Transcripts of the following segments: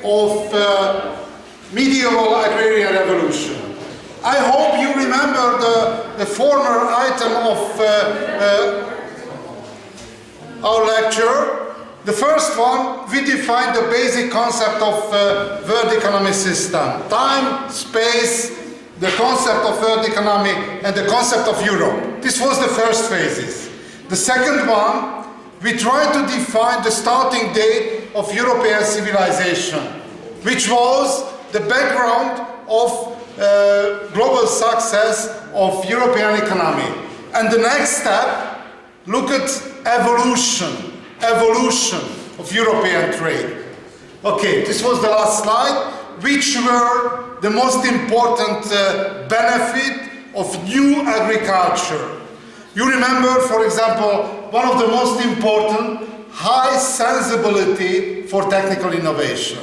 of medieval agrarian revolution. I hope you remember the former item of our lecture. The first one, we defined the basic concept of world economy system. Time, space, the concept of world economy, and the concept of Europe. This was the first phases. The second one, we tried to define the starting date of European civilization, which was the background of global success of European economy. And the next step, look at evolution of European trade. Okay, this was the last slide. Which were the most important benefit of new agriculture? You remember, for example, one of the most important, high sensibility for technical innovation.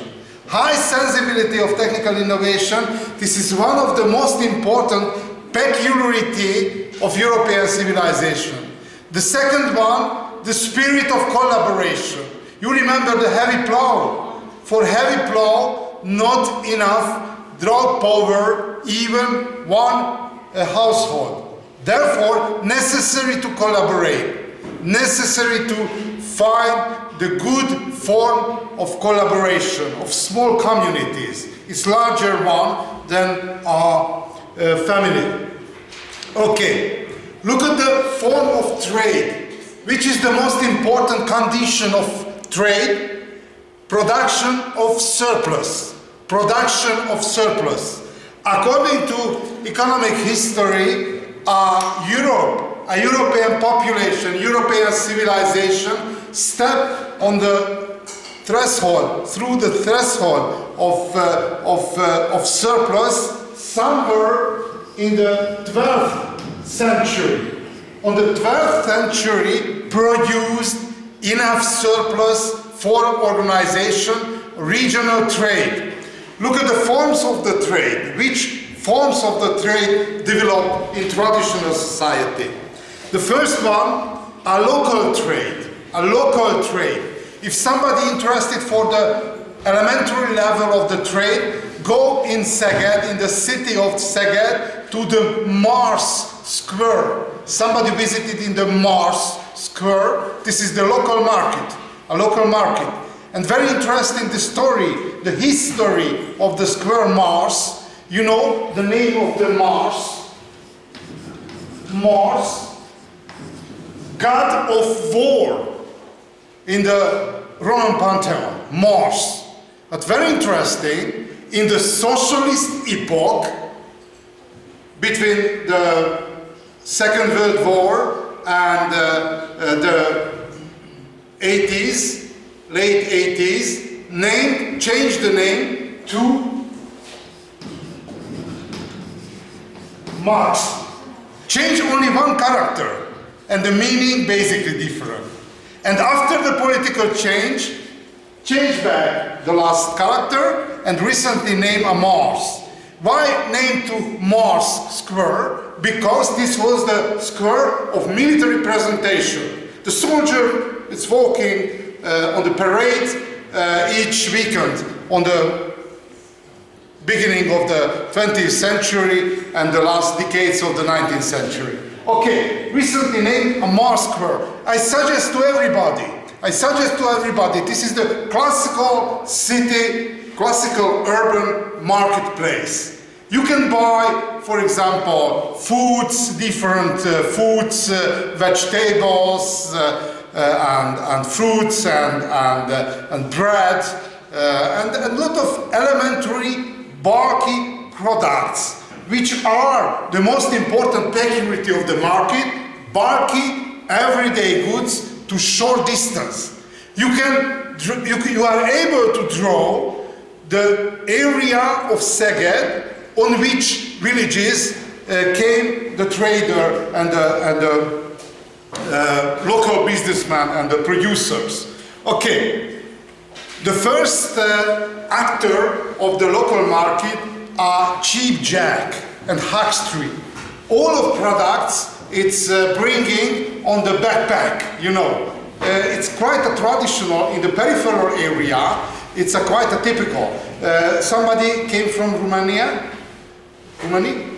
High sensibility of technical innovation, this is one of the most important peculiarity of European civilization. The second one, the spirit of collaboration. You remember the heavy plow. For heavy plow, not enough drought power, even one household. Therefore, necessary to collaborate, necessary to find the good form of collaboration, of small communities. It's larger one than our family. Okay, look at the form of trade. Which is the most important condition of trade? Production of surplus. Production of surplus. According to economic history, Europe, a European population, European civilization, stepped on the threshold, through the threshold of surplus somewhere in the 12th century. On the 12th century, produced enough surplus for organization, regional trade. Look at the forms of the trade. Which forms of the trade developed in traditional society? The first one, a local trade. A local trade. If somebody interested for the elementary level of the trade, go in Szeged, in the city of Szeged, to the Mars Square. Somebody visited in the Mars Square. This is the local market, a local market. And very interesting the story, the history of the square Mars. You know the name of the Mars? Mars, god of war in the Roman pantheon, Mars. But very interesting, in the socialist epoch, between the Second World War and the 80s, late 80s, changed the name to Mars. Changed only one character, and the meaning basically different. And after the political change, changed back the last character and recently named a Mars. Why named to Mars Square? Because this was the square of military presentation. The soldier is walking on the parade each weekend on the beginning of the 20th century and the last decades of the 19th century. Okay, recently named a Mars Square. I suggest to everybody, this is the classical city, classical urban marketplace. You can buy, for example, foods, different foods, vegetables, and fruits, and bread, and a lot of elementary, bulky products, which are the most important peculiarity of the market, bulky, everyday goods to short distance. You are able to draw the area of Szeged on which villages came the trader and the local businessman and the producers. Okay, the first actor of the local market are Cheap Jack and Huckstreet. All of products it's bringing on the backpack, you know. it's quite a traditional in the peripheral area. It's a quite a typical. Somebody came from Romania? Romania?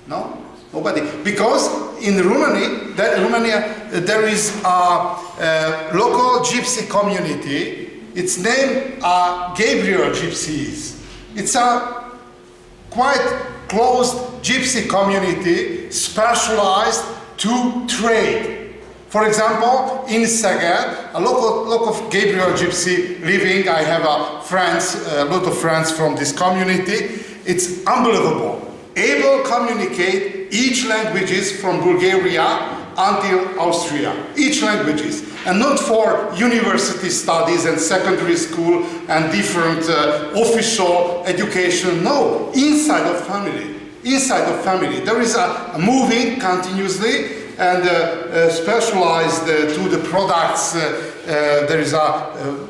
No? Nobody. Because in Romania there is a local gypsy community. It's named Gabriel Gypsies. It's a quite closed gypsy community specialized to trade. For example, in Szeged, a local Gabriel Gypsy living. I have a lot of friends from this community. It's unbelievable. Able to communicate each languages from Bulgaria until Austria. Each languages. And not for university studies and secondary school and different official education. No, inside of family. Inside of family. There is a moving continuously and specialized to the products. There is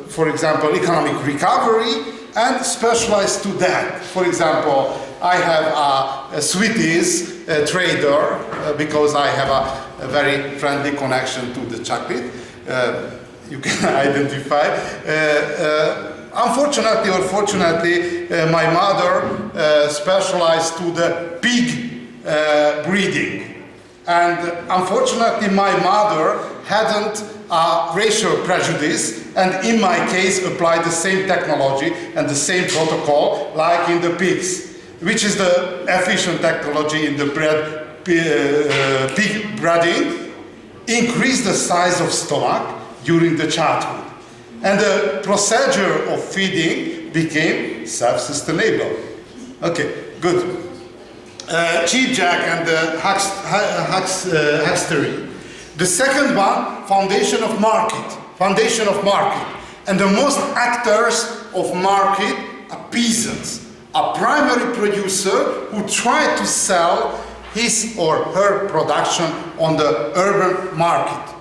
for example, economic recovery and specialized to that. For example, I have a Swedish trader because I have a very friendly connection to the chocolate. You can identify. Unfortunately or fortunately, my mother specialized to the pig breeding. And unfortunately, my mother hadn't racial prejudice, and in my case applied the same technology and the same protocol like in the pigs, which is the efficient technology in the pig breeding, increase the size of stomach during the childhood. And the procedure of feeding became self-sustainable. Okay, good. Cheapjack and huckstery. The second one, foundation of market. Foundation of market. And the most actors of market are peasants. A primary producer who tried to sell his or her production on the urban market.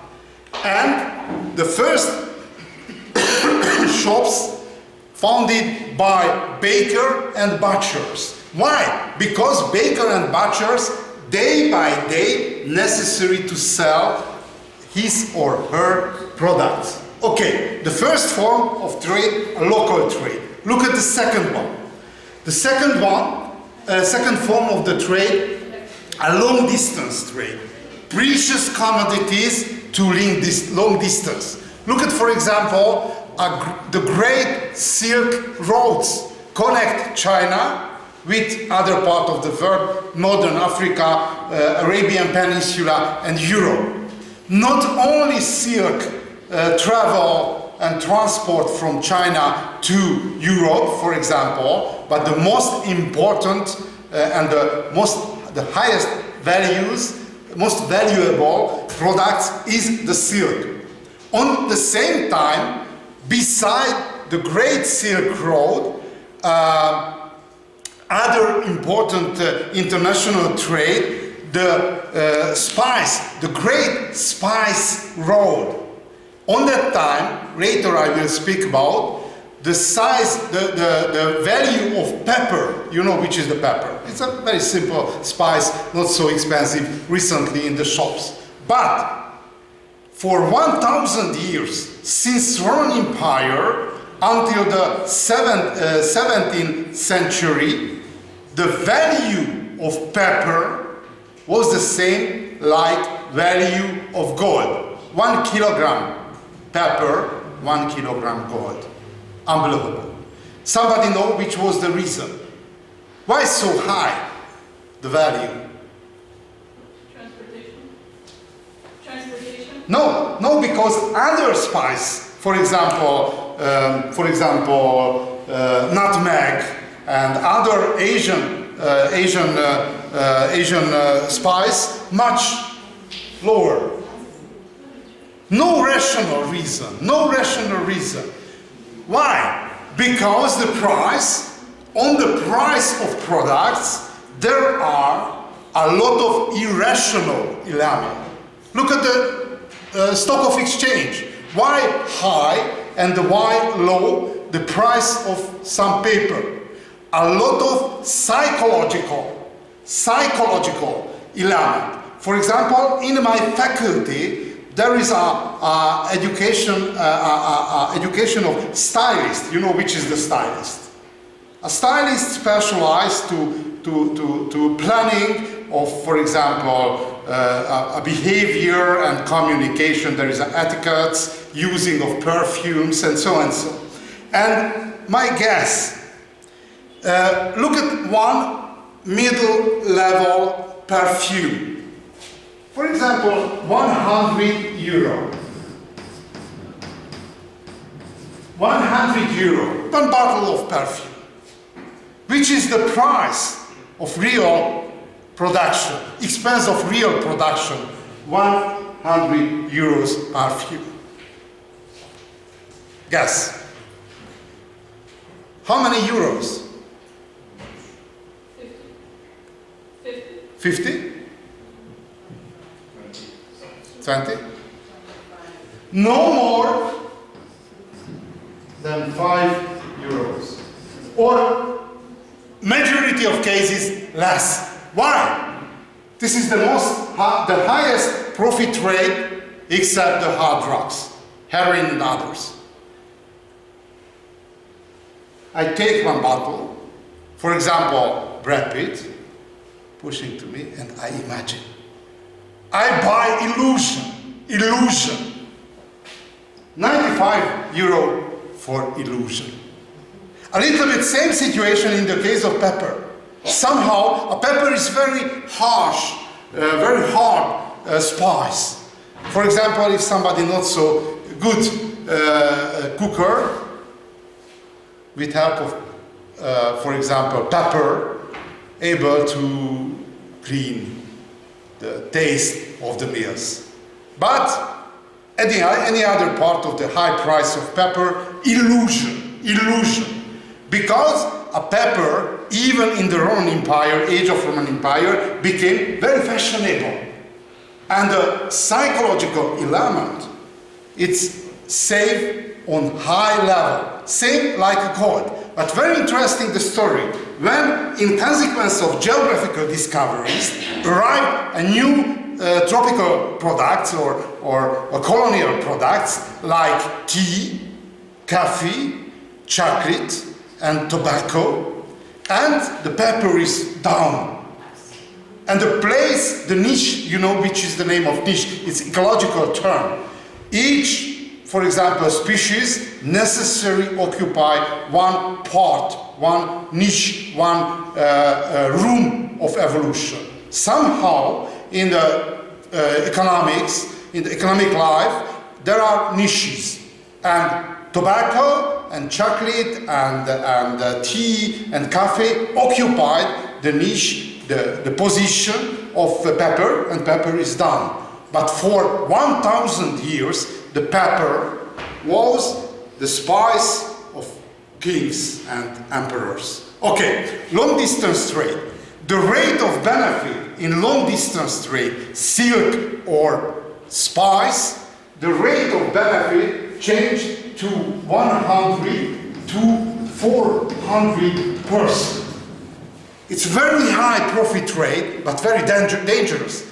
And the first shops founded by baker and butchers. Why? Because baker and butchers, day by day, necessary to sell his or her products. Okay, the first form of trade, a local trade. Look at the second one. The second one, second form of the trade, a long distance trade. Precious commodities to long distance. Look at, for example, the great silk roads connect China with other part of the world, Northern Africa, Arabian Peninsula and Europe. Not only silk travel and transport from China to Europe, for example, but the most important and the highest values, most valuable products is the silk. On the same time, beside the Great Silk Road, other important international trade, the spice, the Great Spice Road. On that time, later I will speak about the size, the value of pepper. You know which is the pepper. It's a very simple spice, not so expensive recently in the shops. But for 1,000 years, since Roman Empire until the 17th century, the value of pepper was the same like value of gold. 1 kilogram pepper, 1 kilogram gold. Unbelievable. Somebody know which was the reason? Why so high, the value? Transportation? No, because other spice, for example, nutmeg and other Asian spice, much lower. No rational reason. Why? Because the price, on the price of products, there are a lot of irrational element. Look at the stock of exchange. Why high and why low the price of some paper? A lot of psychological element. For example, in my faculty, there is education of stylist. You know which is the stylist? A stylist specialized to planning of, for example, a behavior and communication. There is etiquettes, using of perfumes, and so and so. And my guess, look at one middle-level perfume. For example, 100 euro. 100 euro, one bottle of perfume. Which is the price of real production, expense of real production, 100 euros perfume. Guess. How many euros? 50? 20? No more than 5 euros. Or majority of cases less. Why? This is the highest profit rate except the hard drugs, heroin and others. I take one bottle, for example, Brad Pitt, pushing to me, and I imagine. I buy illusion. 95 euro for illusion. A little bit same situation in the case of pepper. Somehow, a pepper is very harsh, very hard spice. For example, if somebody not so good cooker, with help of, for example, pepper, able to clean the taste of the meals. But any other part of the high price of pepper, illusion. Because a pepper, even in the Roman Empire, age of Roman Empire, became very fashionable. And the psychological element, it's safe on high level, same like a gold. But very interesting the story. When, in consequence of geographical discoveries, arrived a new tropical products or colonial products like tea, coffee, chocolate, and tobacco, and the pepper is down. And the place, the niche, you know which is the name of niche, it's ecological term. Each, for example, species necessarily occupy one part, one niche, one room of evolution. Somehow, in the economics, in the economic life, there are niches. And tobacco and chocolate and tea and coffee occupied the niche, the position of pepper, and pepper is done. But for 1,000 years, the pepper was the spice of kings and emperors. Okay, long distance trade. The rate of benefit in long distance trade, silk or spice, the rate of benefit changed to 100 to 400%. It's very high profit rate, but very dangerous.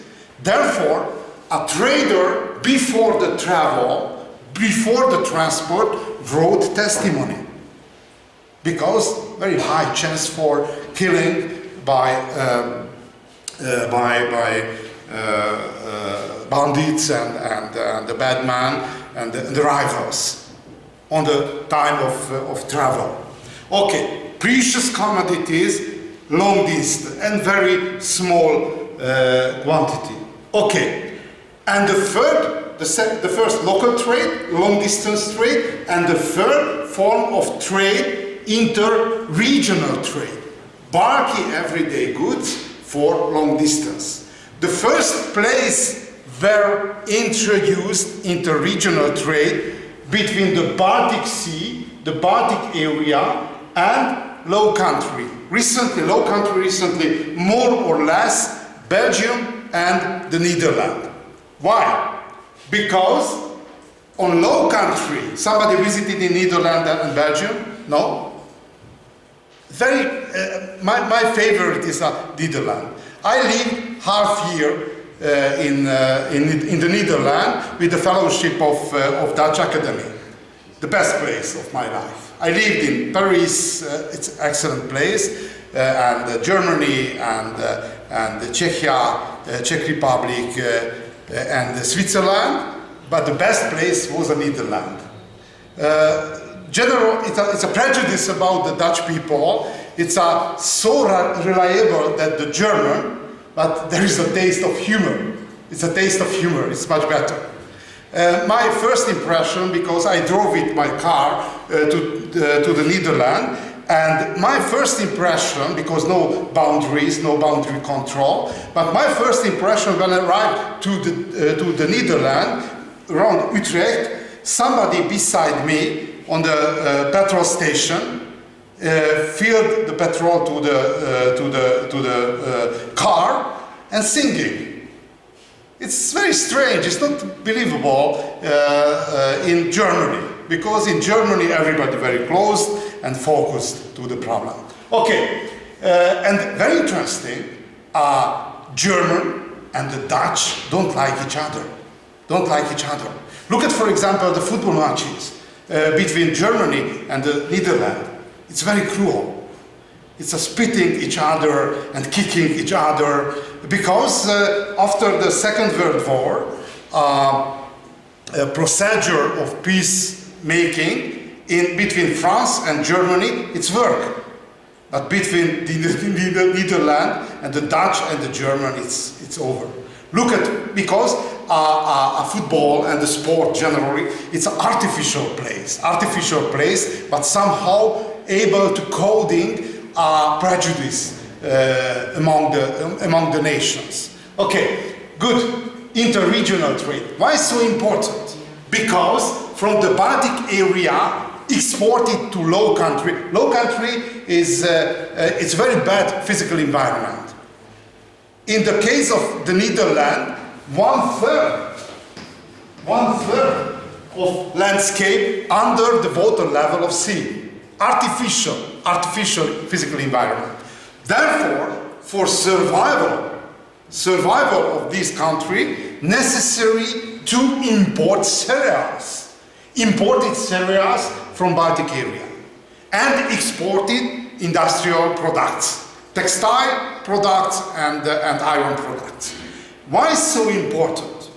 Therefore, a trader before the travel, before the transport, wrote testimony. Because very high chance for killing by bandits and the bad man and the rivals on the time of travel. Okay, precious commodities, long distance and very small quantity. Okay, and the first local trade, long distance trade, and the third form of trade, inter-regional trade, bulky everyday goods for long distance. The first place were introduced inter-regional trade between the Baltic Sea, the Baltic area, and Low Country. Recently, more or less, Belgium and the Netherlands. Why? Because on Low Country, somebody visited in Netherlands and Belgium? No? My favorite is Netherlands. I lived half year in the Netherlands with the fellowship of Dutch Academy. The best place of my life. I lived in Paris, it's an excellent place, and Germany and Czechia, Czech Republic and Switzerland, but the best place was the Netherlands. It's a prejudice about the Dutch people. It's so reliable that the German, but there is a taste of humor. It's a taste of humor, it's much better. My first impression, because I drove with my car to the Netherlands, and my first impression, because no boundaries, no boundary control, but my first impression when I arrived to the Netherlands, around Utrecht, somebody beside me on the petrol station filled the petrol to the car and singing. It's very strange, it's not believable in Germany, because in Germany everybody very close and focused to the problem. Okay, and very interesting, German and the Dutch don't like each other. Don't like each other. Look at, for example, the football matches between Germany and the Netherlands. It's very cruel. It's a spitting each other and kicking each other, because after the Second World War, a procedure of peacemaking between France and Germany, it's work. But between the Netherlands and the Dutch and the German, it's over. Look at, because football and the sport generally, it's an artificial place, but somehow able to coding prejudice among the nations. Okay, good. Interregional trade. Why so important? Because from the Baltic area exported to low country. Low country is it's very bad physical environment. In the case of the Netherlands, one third of landscape under the water level of sea. Artificial physical environment. Therefore, for survival of this country, necessary to import cereals. Imported cereals from Baltic area. And exported industrial products. Textile products and iron products. Why so important?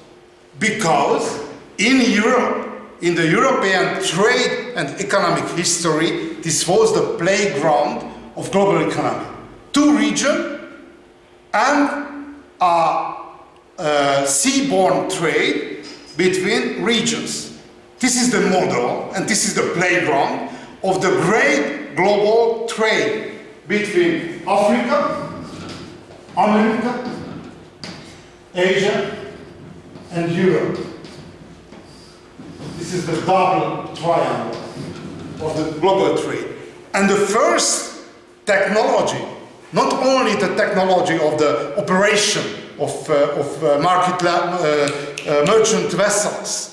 Because in Europe, in the European trade and economic history, this was the playground of global economy. Two regions and seaborne trade between regions. This is the model and this is the playground of the great global trade between Africa, America, Asia, and Europe. This is the double triangle of the global trade. And the first technology, not only the technology of the operation of merchant vessels,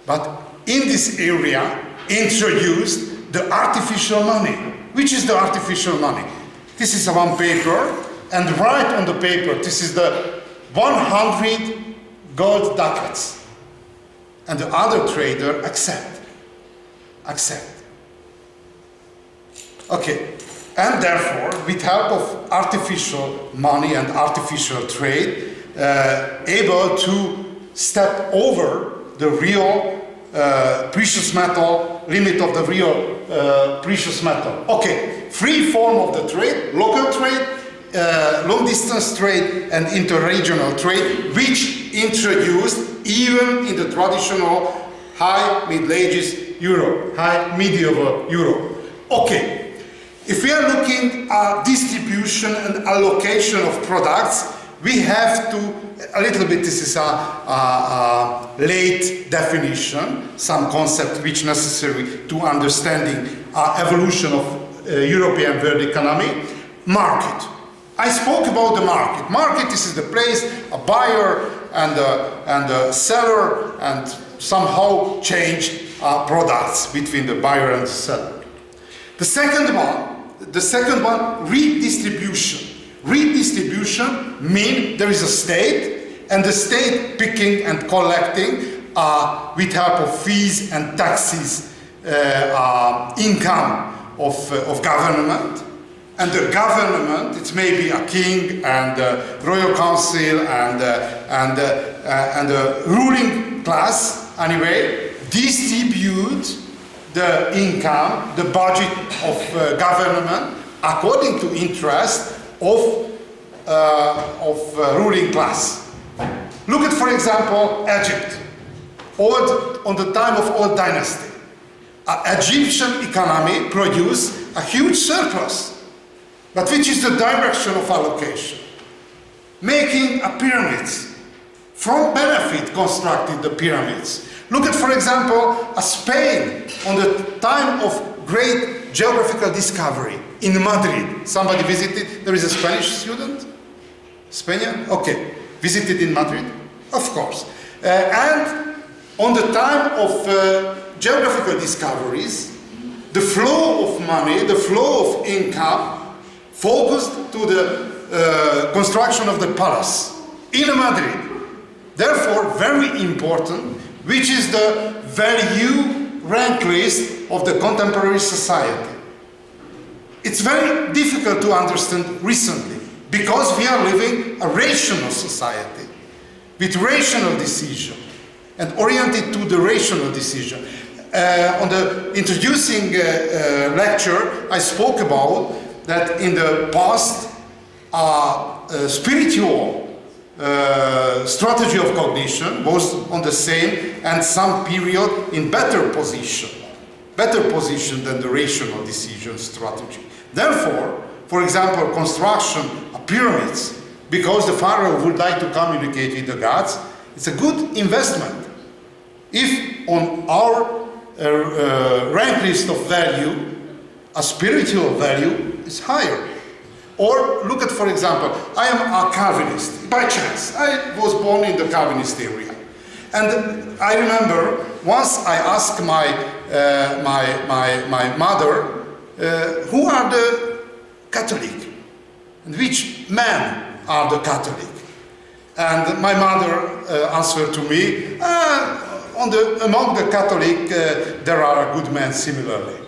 but in this area introduced the artificial money. Which is the artificial money? This is one paper, and right on the paper, this is the 100 gold ducats. And the other trader accept. Okay, and therefore, with help of artificial money and artificial trade, able to step over the real precious metal, limit of the real precious metal. Okay, free form of the trade, local trade, long distance trade and interregional trade, which introduced even in the traditional high Middle Ages Europe, high medieval Europe. Okay, if we are looking at distribution and allocation of products, we have to, a little bit, this is a late definition, some concept which necessary to understanding evolution of European world economy. Market. I spoke about the market. Market, this is the place, a buyer and a seller, and somehow change products between the buyer and the seller. The second one, redistribution. Redistribution mean there is a state, and the state picking and collecting with help of fees and taxes income of government. And the government, it may be a king and a royal council and the ruling class, anyway, distribute the income, the budget of government according to interest of ruling class. Look at, for example, Egypt, on the time of old dynasty. Egyptian economy produced a huge surplus. But which is the direction of allocation? Making a pyramids. From benefit constructed the pyramids. Look at, for example, Spain on the time of great geographical discovery in Madrid. Somebody visited? There is a Spanish student? Spaniard? Okay. Visited in Madrid? Of course. And on the time of geographical discoveries, the flow of money, the flow of income focused to the construction of the palace in Madrid. Therefore, very important, which is the value rank list of the contemporary society. It's very difficult to understand recently because we are living a rational society with rational decision and oriented to the rational decision. On the introducing lecture, I spoke about that in the past, spiritual strategy of cognition was on the same and some period in better position than the rational decision strategy. Therefore, for example, construction of pyramids, because the pharaoh would like to communicate with the gods, it's a good investment. If on our rank list of value, a spiritual value is higher. Or look at, for example, I am a Calvinist. By chance, I was born in the Calvinist area. And I remember once I asked my mother, who are the Catholic? And which men are the Catholic? And my mother answered to me, among the Catholic, there are good men similarly.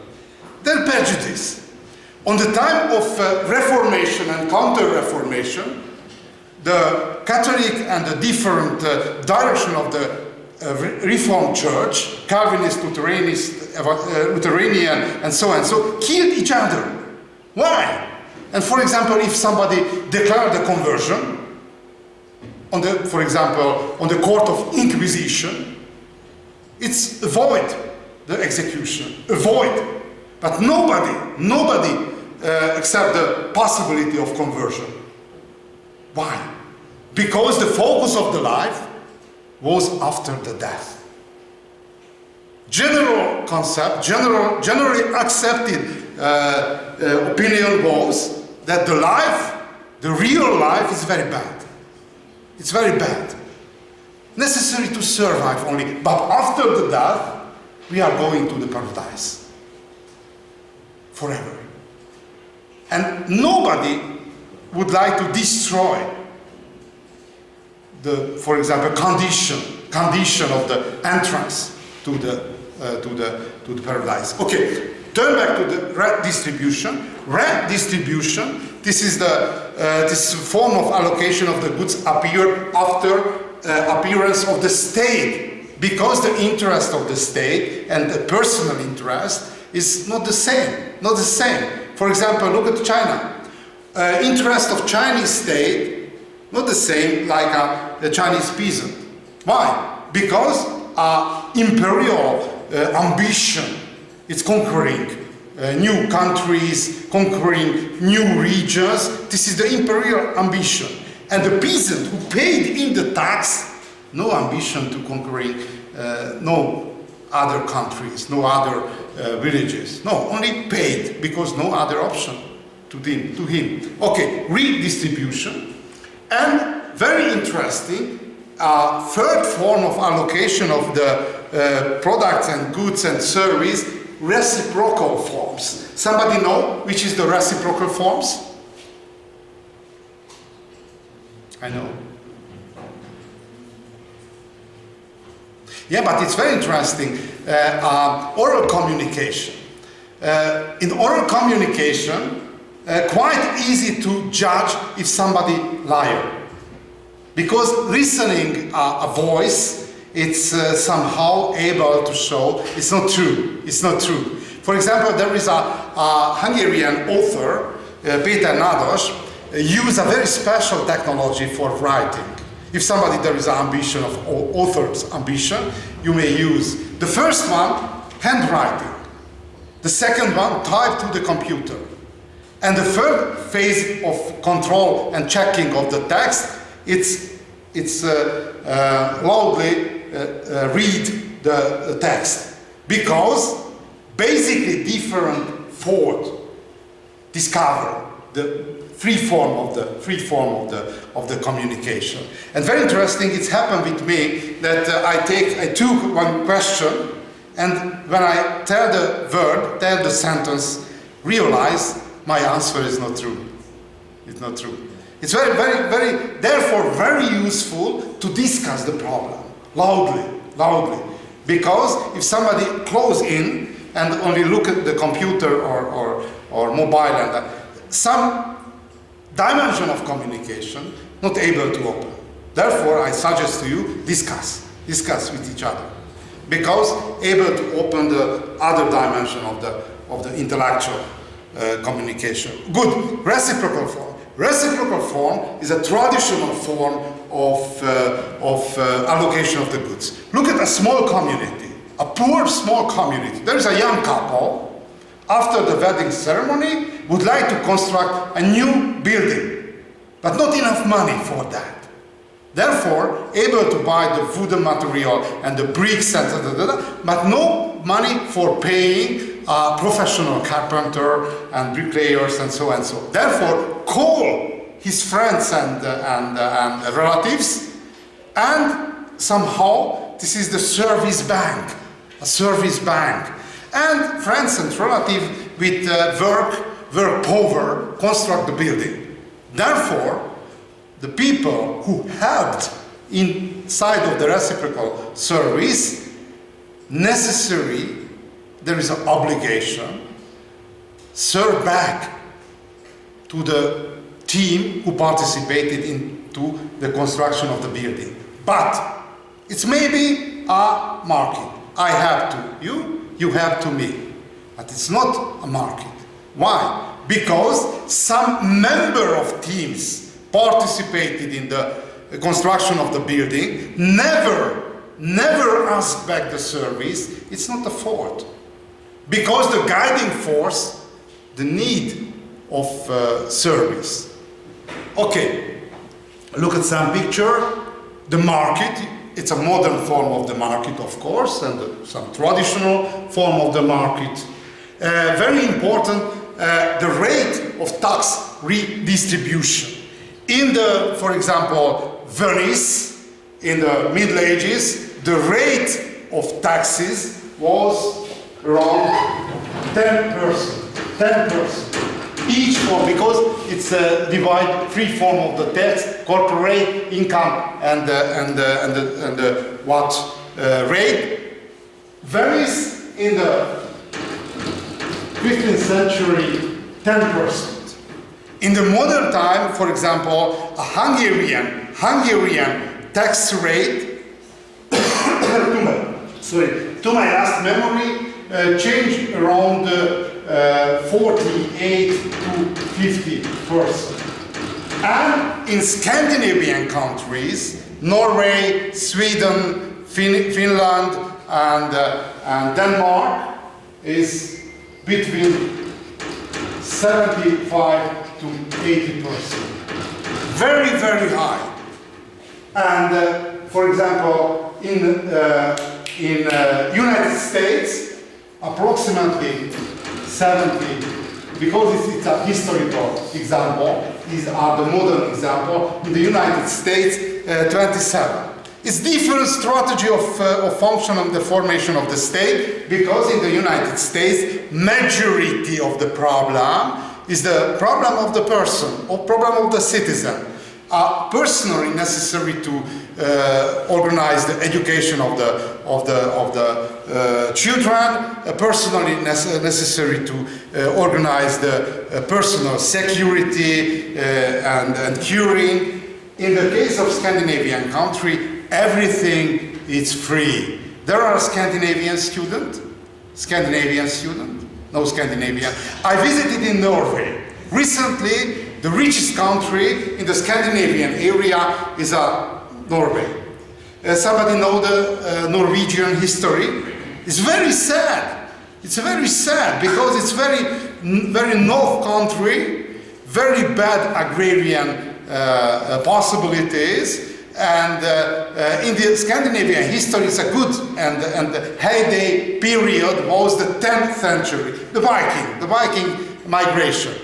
They're prejudice. On the time of Reformation and Counter-Reformation, the Catholic and the different direction of the Reformed Church, Calvinist, Lutheranian, and so killed each other. Why? And for example, if somebody declared a conversion, for example, on the court of Inquisition, it's avoid the execution, avoid. But nobody accept the possibility of conversion. Why? Because the focus of the life was after the death. General concept, generally accepted opinion was that the real life is very bad. It's very bad. Necessary to survive only, but after the death, we are going to the paradise. Forever. And nobody would like to destroy the, for example, condition of the entrance to the paradise. Okay, turn back to the redistribution. Redistribution. This is this form of allocation of the goods appear after appearance of the state, because the interest of the state and the personal interest is not the same. Not the same. For example, look at China. Interest of Chinese state, not the same like the Chinese peasant. Why? Because imperial ambition is conquering new countries, conquering new regions. This is the imperial ambition. And the peasant who paid in the tax, no ambition to conquering no other countries, no other villages. No, only paid because no other option to him. Okay, redistribution. And very interesting, third form of allocation of the products and goods and service, reciprocal forms. Somebody know which is the reciprocal forms? I know. Yeah, but it's very interesting. Oral communication. In oral communication, quite easy to judge if somebody liar. Because listening a voice, it's somehow able to show it's not true. It's not true. For example, there is a Hungarian author, Péter Nádas, use a very special technology for writing. If there is an ambition of author's ambition, you may use the first one, handwriting. The second one, type to the computer. And the third phase of control and checking of the text, it's loudly read the text. Because basically different thought discover the free form of the communication. And very interesting, it's happened with me that I took one question, and when I tell the word, tell the sentence, realize my answer is not true. It's not true. It's therefore very useful to discuss the problem loudly. Because if somebody close in and only look at the computer or mobile and some dimension of communication not able to open. Therefore, I suggest to you, discuss with each other. Because able to open the other dimension of the intellectual communication. Good, reciprocal form. Reciprocal form is a traditional form of allocation of the goods. Look at a small community, a poor small community. There is a young couple, after the wedding ceremony, would like to construct a new building, but not enough money for that. Therefore, able to buy the wooden material and the bricks and but no money for paying a professional carpenter and bricklayers and so and so. Therefore, call his friends and relatives, and somehow this is the service bank, a service bank. And friends and relatives with work power construct the building. Therefore, the people who helped inside of the reciprocal service, there is an obligation, serve back to the team who participated into the construction of the building. But it's maybe a market. I have to you, you have to me. But it's not a market. Why? Because some member of teams participated in the construction of the building, never asked back the service. It's not a fault. Because the guiding force, the need of service. Okay, look at some picture. The market, it's a modern form of the market, of course, and some traditional form of the market. Very important, the rate of tax redistribution. For example, Venice, in the Middle Ages, the rate of taxes was around 10%. Each form, because it's divide three form of the tax: corporate, income, and the rate. Venice in the 15th century, 10%. In the modern time, for example, a Hungarian tax rate, to my last memory, changed around 48 to 50%. And in Scandinavian countries, Norway, Sweden, Finland, and Denmark, is between 75 to 80%. Very, very high. And for example, in United States, approximately 70, because it's a historical example, these are the modern example. In the United States, 27. It's different strategy of function and the formation of the state, because in the United States, majority of the problem is the problem of the person, or problem of the citizen. are personally necessary to organize the education of the children, personally necessary to organize the personal security and curing. In the case of Scandinavian country, everything is free. There are Scandinavian students. No Scandinavian. I visited in Norway. Recently, the richest country in the Scandinavian area is Norway. Somebody know the Norwegian history? It's very sad. It's very sad because it's very north country, very bad agrarian possibilities. And in the Scandinavian history, it's a good and heyday period was the 10th century, the Viking migration.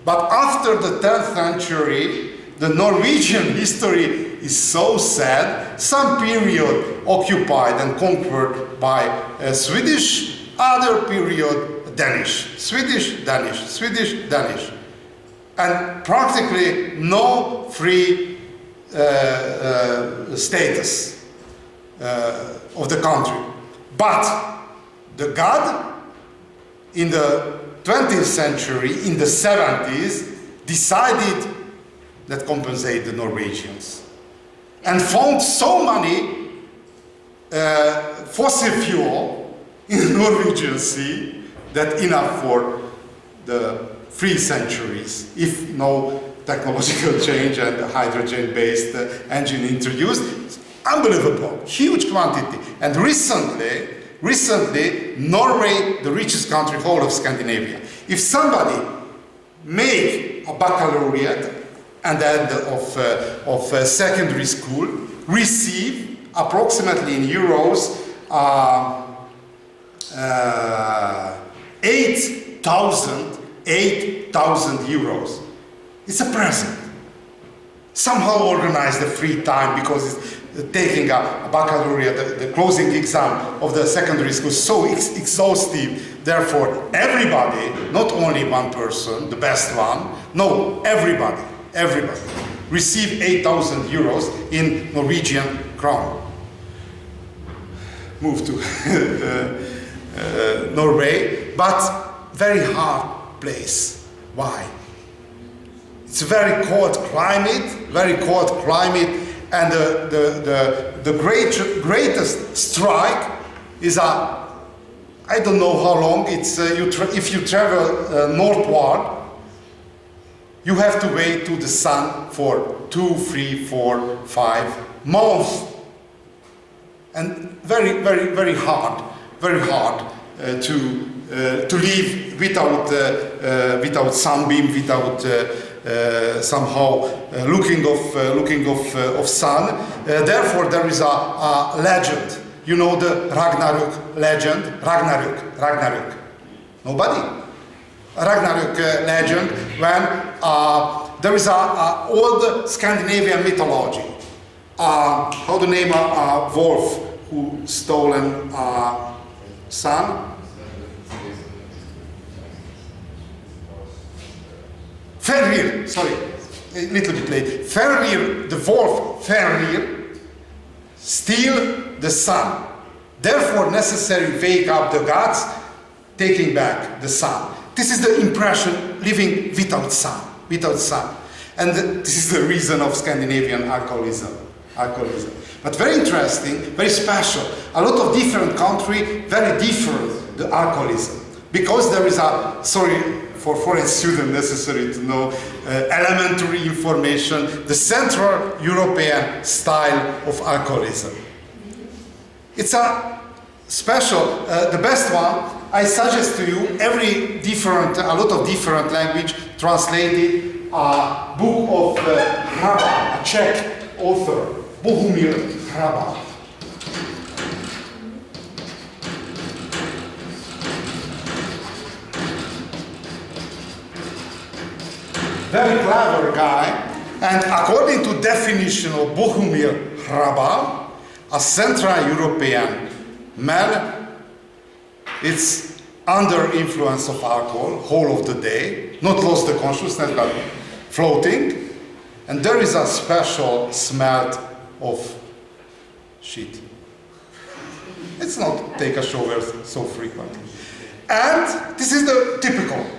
But after the 10th century, the Norwegian history is so sad. Some period occupied and conquered by Swedish, other period Danish, Swedish, Danish, Swedish, Danish. And practically no free status of the country. But the God in the 20th century, in the 70s, decided that compensate the Norwegians and found so many fossil fuel in the Norwegian Sea that enough for the 3 centuries, if no technological change and hydrogen-based engine introduced. It's unbelievable, huge quantity. And recently, Norway, the richest country, whole of Scandinavia. If somebody make a baccalaureate and end of secondary school, receive approximately in euros 8,000 euros. It's a present. Somehow organize the free time because it's taking a baccalaureate, the closing exam of the secondary school, so exhaustive. Therefore, everybody, not only one person, the best one, no, everybody, receive 8,000 euros in Norwegian crown. Move to Norway, but very hard place. Why? It's a very cold climate, and the greatest strike is I don't know how long, it's if you travel northward, you have to wait to the sun for 2, 3, 4, 5 months. And very hard to live without sunbeam, without somehow looking of sun. Therefore, there is a legend. You know the Ragnarok legend? Ragnarok. Nobody? Ragnarok legend when there is a old Scandinavian mythology. How the name a wolf who stolen son? Fenrir, sorry, a little bit late. Fenrir, the wolf Fenrir, steal the sun. Therefore, necessary wake up the gods, taking back the sun. This is the impression living without sun. And this is the reason of Scandinavian alcoholism. But very interesting, very special. A lot of different country, very different the alcoholism. Because there is a, sorry for foreign students necessary to know elementary information, the Central European style of alcoholism. It's a special, the best one, I suggest to you, a lot of different language translated, a book of Hraba, a Czech author, Bohumil Hraba. Very clever guy, and according to definition of Bohumil Hraba, a Central European man, it's under influence of alcohol whole of the day, not lost the consciousness but floating, And there is a special smell of shit. It's not take a shower so frequently. And this is the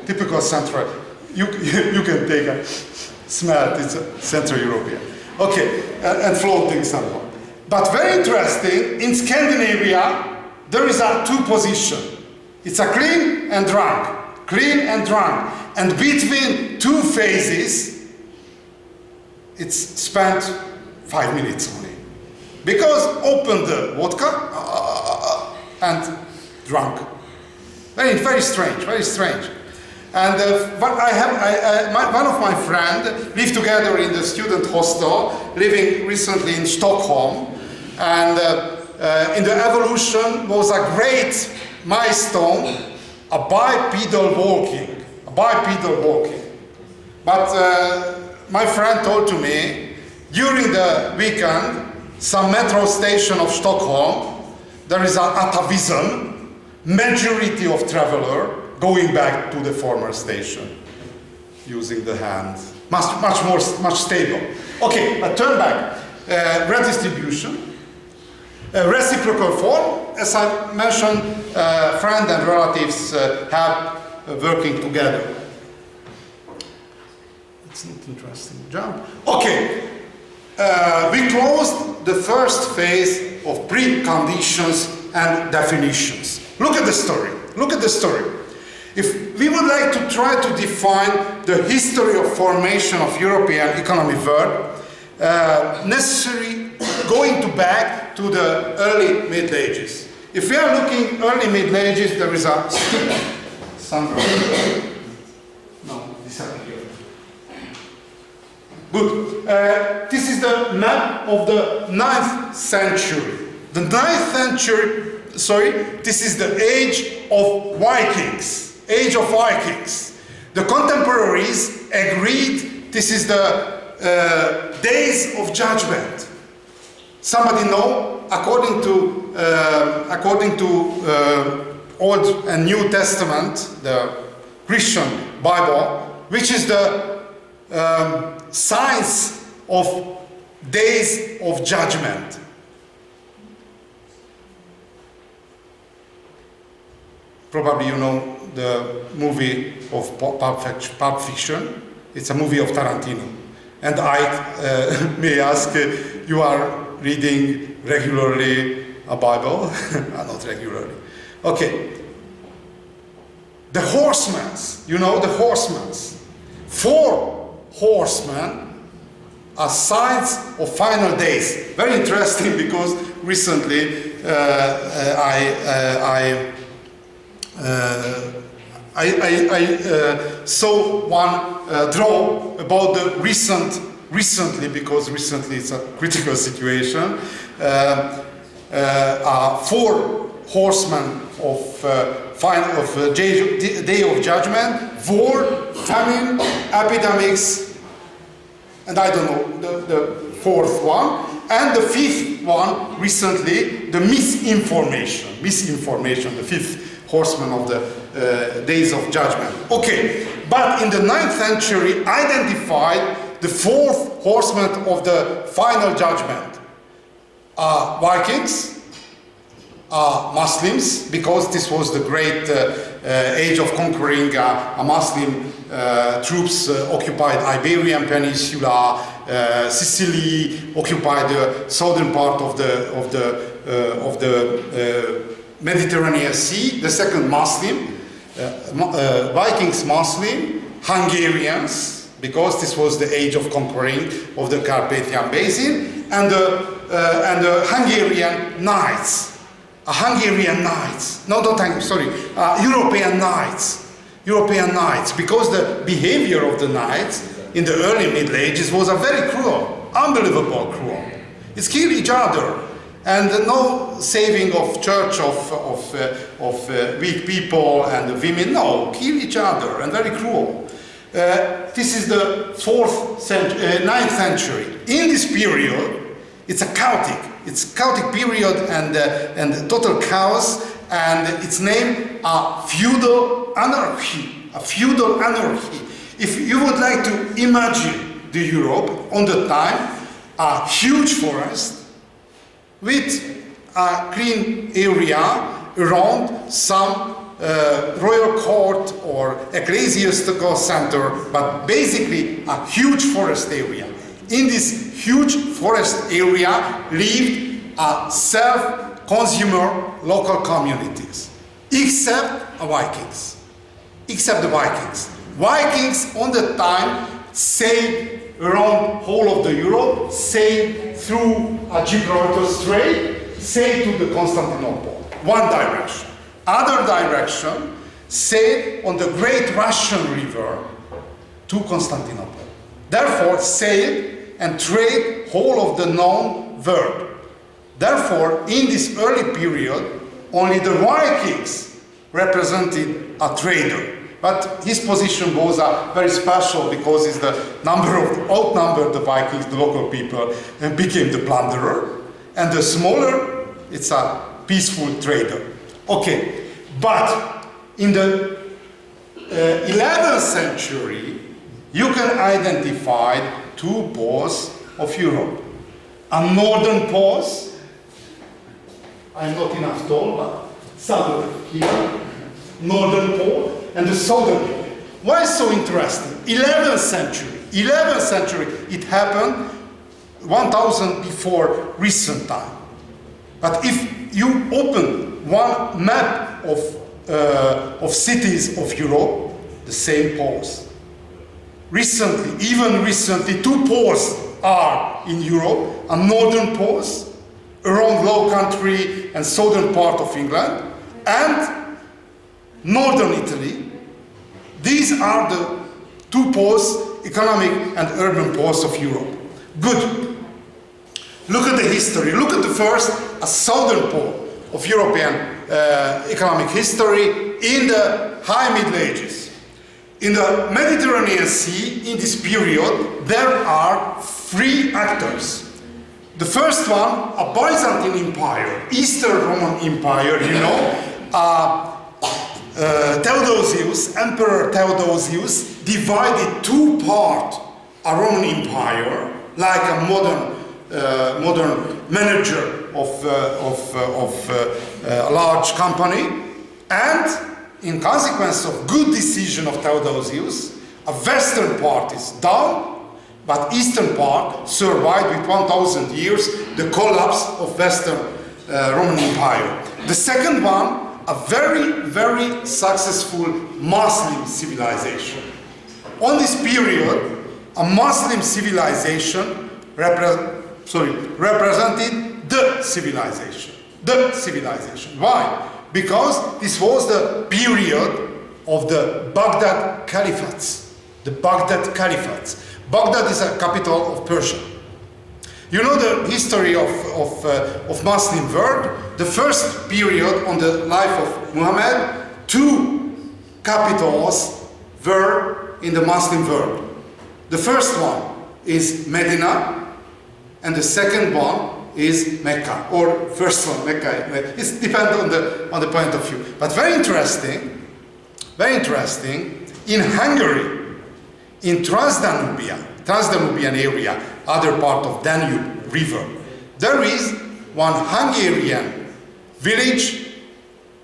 typical Central. You can take a smell, it's a Central European. Okay, and floating somehow. But very interesting, in Scandinavia, there is a two position. It's a clean and drunk, clean and drunk. And between two phases, it's spent 5 minutes only. Because open the vodka and drunk. Very strange, very strange. And but one of my friends lived together in the student hostel, living recently in Stockholm. And in the evolution was a great milestone, a bipedal walking. But my friend told to me, during the weekend, some metro station of Stockholm, there is an atavism, majority of traveler going back to the former station, using the hand, much stable. Okay, but turn back. Redistribution, reciprocal form, as I mentioned, friends and relatives have working together. It's not interesting. Jump. Okay, we closed the first phase of preconditions and definitions. Look at the story. Look at the story. If we would like to try to define the history of formation of European economic world, necessary going back to the early Middle Ages. If we are looking early Middle Ages, there is a stick. No, disappeared. Good. This is the map of the 9th century. The 9th century, sorry, this is the age of Vikings. Age of Vikings. The contemporaries agreed this is the days of judgment. Somebody know? According to Old and New Testament, the Christian Bible, which is the signs of days of judgment. Probably you know the movie of Pulp Fiction. It's a movie of Tarantino. And I may ask, you are reading regularly a Bible? Not regularly. Okay. The horsemen, you know the horsemen. 4 horsemen are signs of final days. Very interesting because recently I saw one draw about the recently, because recently it's a critical situation, 4 horsemen of Day of Judgment: war, famine, epidemics, and I don't know the 4th one, and the 5th one recently, the misinformation, the 5th horseman of the days of judgment. Okay, but in the 9th century identified the 4th horseman of the final judgment. Vikings, Muslims, because this was the great age of conquering. Muslim troops occupied Iberian Peninsula, Sicily, occupied the southern part of the Mediterranean Sea. The second Muslim, Vikings, Muslim, Hungarians, because this was the age of conquering of the Carpathian Basin, and the Hungarian Knights. Hungarian Knights, European Knights, because the behavior of the Knights in the early Middle Ages was a very cruel, unbelievable cruel. It's kill each other, and no saving of church of weak people and women. No, kill each other, and very cruel. This is the 9th century. In this period, it's a chaotic. It's chaotic period and total chaos, and it's named a feudal anarchy. A feudal anarchy. If you would like to imagine the Europe on the time a huge forest with a green area around some royal court or ecclesiastical center, but basically a huge forest area. In this huge forest area lived a self-consumer local communities, except the Vikings. Except the Vikings. Vikings on the time sailed around whole of the Europe, sailed through a Gibraltar Strait, sailed to the Constantinople. One direction. Other direction, sailed on the Great Russian River to Constantinople. Therefore, sailed and trade whole of the known world. Therefore, in this early period, only the Vikings represented a trader. But his position was very special because it's the number of outnumbered the Vikings, the local people, and became the plunderer. And the smaller, it's a peaceful trader. Okay, but in the 11th century, you can identify two poles of Europe. A northern pole, I'm not enough tall, but southern here, northern pole, and the southern pole. Why so interesting? 11th century, it happened 1000 before recent time. But if you open one map of cities of Europe, the same poles. Recently, even recently, two poles are in Europe, a northern pole around Low Country and southern part of England, and northern Italy. These are the two poles, economic and urban poles of Europe. Good. Look at the history. Look at the first, a southern pole of European economic history in the High Middle Ages. In the Mediterranean Sea, in this period, there are three actors. The first one, a Byzantine Empire, Eastern Roman Empire, you know, Theodosius, Emperor Theodosius, divided two parts a Roman Empire, like a modern manager of a large company, and in consequence of good decision of Theodosius, a western part is down, but eastern part survived with 1000 years the collapse of Western Roman Empire. The second one, a very, very successful Muslim civilization. On this period, a Muslim civilization represented the civilization. The civilization. Why? Because this was the period of the Baghdad Caliphates. The Baghdad Caliphates. Baghdad is a capital of Persia. You know the history of Muslim world. The first period on the life of Muhammad, two capitals were in the Muslim world. The first one is Medina, and the second one is Mecca, or first one, Mecca. It depends on the point of view. But very interesting, in Hungary, in Transdanubian area, other part of Danube River, there is one Hungarian village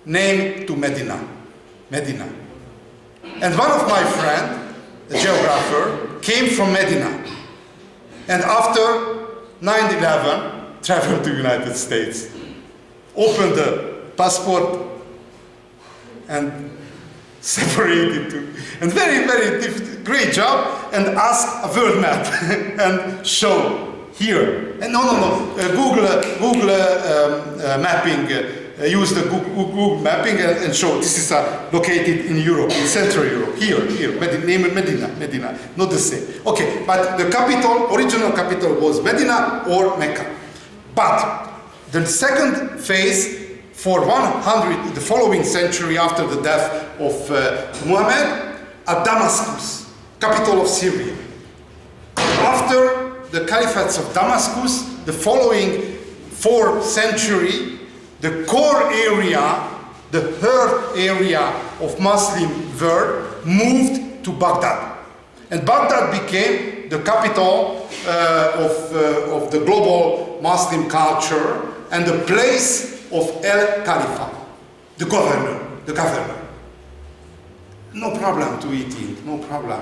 named to Medina. And one of my friends, a geographer, came from Medina. And after 9/11, traveled to the United States, opened the passport and separated to, and very, very great job, and asked a world map and show here. And Google mapping, use the Google mapping and show this is located in Europe, in Central Europe, here, name it Medina, not the same. Okay, but the capital, original capital was Medina or Mecca. But the second phase, for the following century after the death of Muhammad, at Damascus, capital of Syria. After the caliphates of Damascus, the following 4th century, the core area, the heart area of Muslim world moved to Baghdad. And Baghdad became became the capital of the global Muslim culture and the place of El Khalifa, the governor. No problem to eat it, no problem.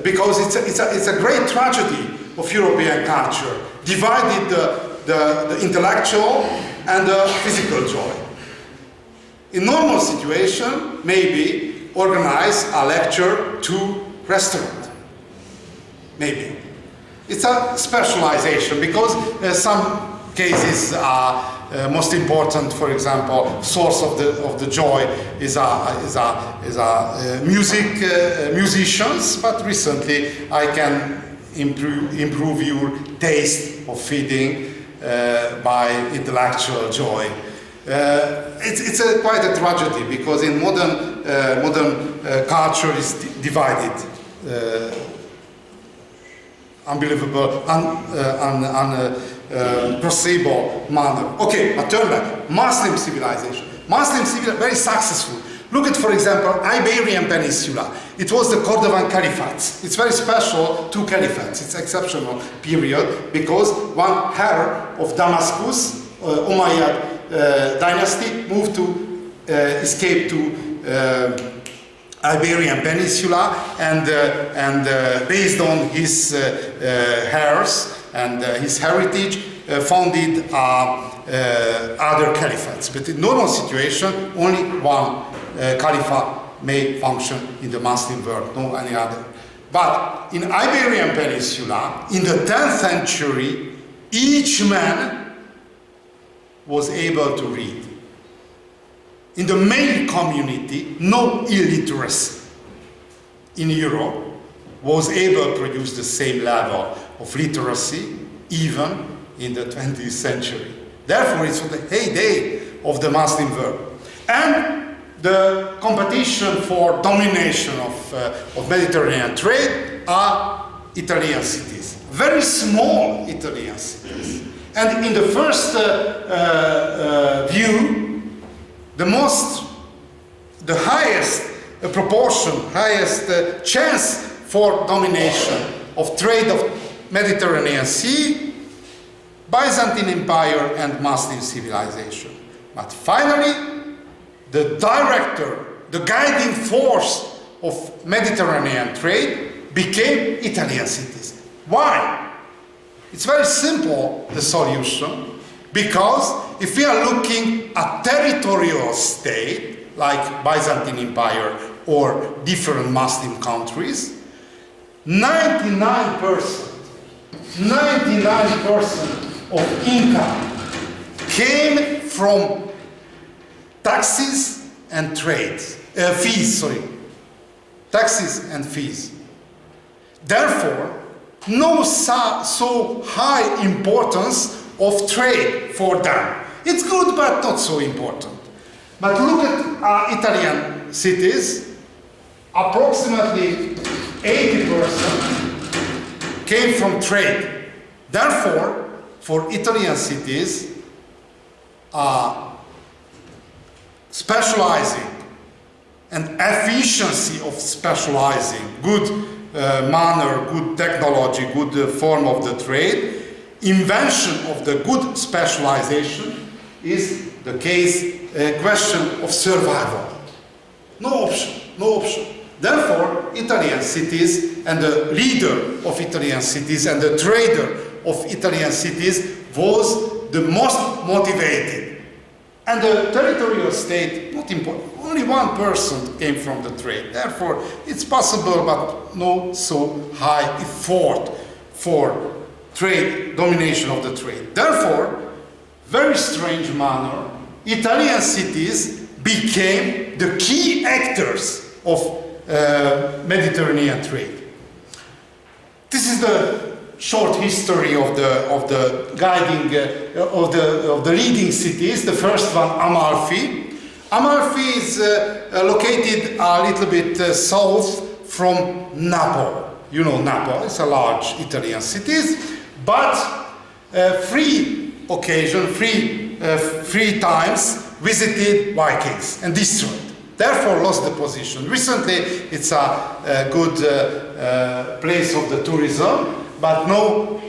Because it's a great tragedy of European culture, divided the intellectual and the physical joy. In normal situation, maybe organize a lecture to restaurant. Maybe. It's a specialization because some cases are most important. For example, source of the joy is musicians. But recently, I can improve your taste of feeding by intellectual joy. It's quite a tragedy because in modern culture is divided. Unbelievable, unperceivable manner. Okay, but turn back. Muslim civilization. Muslim civilization, very successful. Look at, for example, Iberian Peninsula. It was the Cordovan Caliphate. It's very special, two caliphates. It's exceptional period because one heir of Damascus, Umayyad dynasty, moved to escape to Iberian Peninsula and based on his heirs and his heritage founded other caliphates. But in normal situation, only one caliphate may function in the Muslim world, no any other. But in Iberian Peninsula, in the 10th century, each man was able to read. In the male community, no illiteracy in Europe was able to produce the same level of literacy even in the 20th century. Therefore, it's the heyday of the Muslim world. And the competition for domination of Mediterranean trade are Italian cities, very small Italian cities. And in the first view, the highest proportion, highest chance for domination of trade of Mediterranean Sea, Byzantine Empire and Muslim civilization. But finally, the director, the guiding force of Mediterranean trade became Italian cities. Why? It's very simple, the solution. Because if we are looking at territorial state, like Byzantine Empire or different Muslim countries, 99% of income came from taxes and taxes and fees. Therefore, no so high importance of trade for them. It's good, but not so important. But look at Italian cities. Approximately 80% came from trade. Therefore, for Italian cities, specializing and efficiency of specializing, good manner, good technology, good form of the trade, invention of the good specialization is the question of survival. No option. Therefore, Italian cities and the leader of Italian cities and the trader of Italian cities was the most motivated. And the territorial state, not important. Only 1% came from the trade. Therefore, it's possible, but no so high effort for trade, domination of the trade. Therefore, very strange manner, Italian cities became the key actors of Mediterranean trade. This is the short history of the guiding of the leading cities. The first one, Amalfi. Amalfi is located a little bit south from Naples. You know Naples, it's a large Italian city. But three times visited Vikings and destroyed. therefore lost the position. Recently, it's a good place of the tourism, but no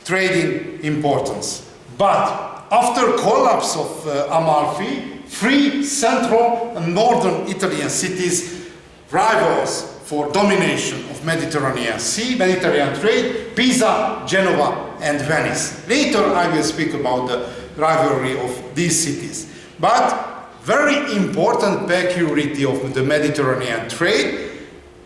trading importance. But after collapse of Amalfi, 3 central and northern Italian cities rivals for domination of Mediterranean Sea, Mediterranean trade, Pisa, Genova, and Venice. Later I will speak about the rivalry of these cities. But very important peculiarity of the Mediterranean trade,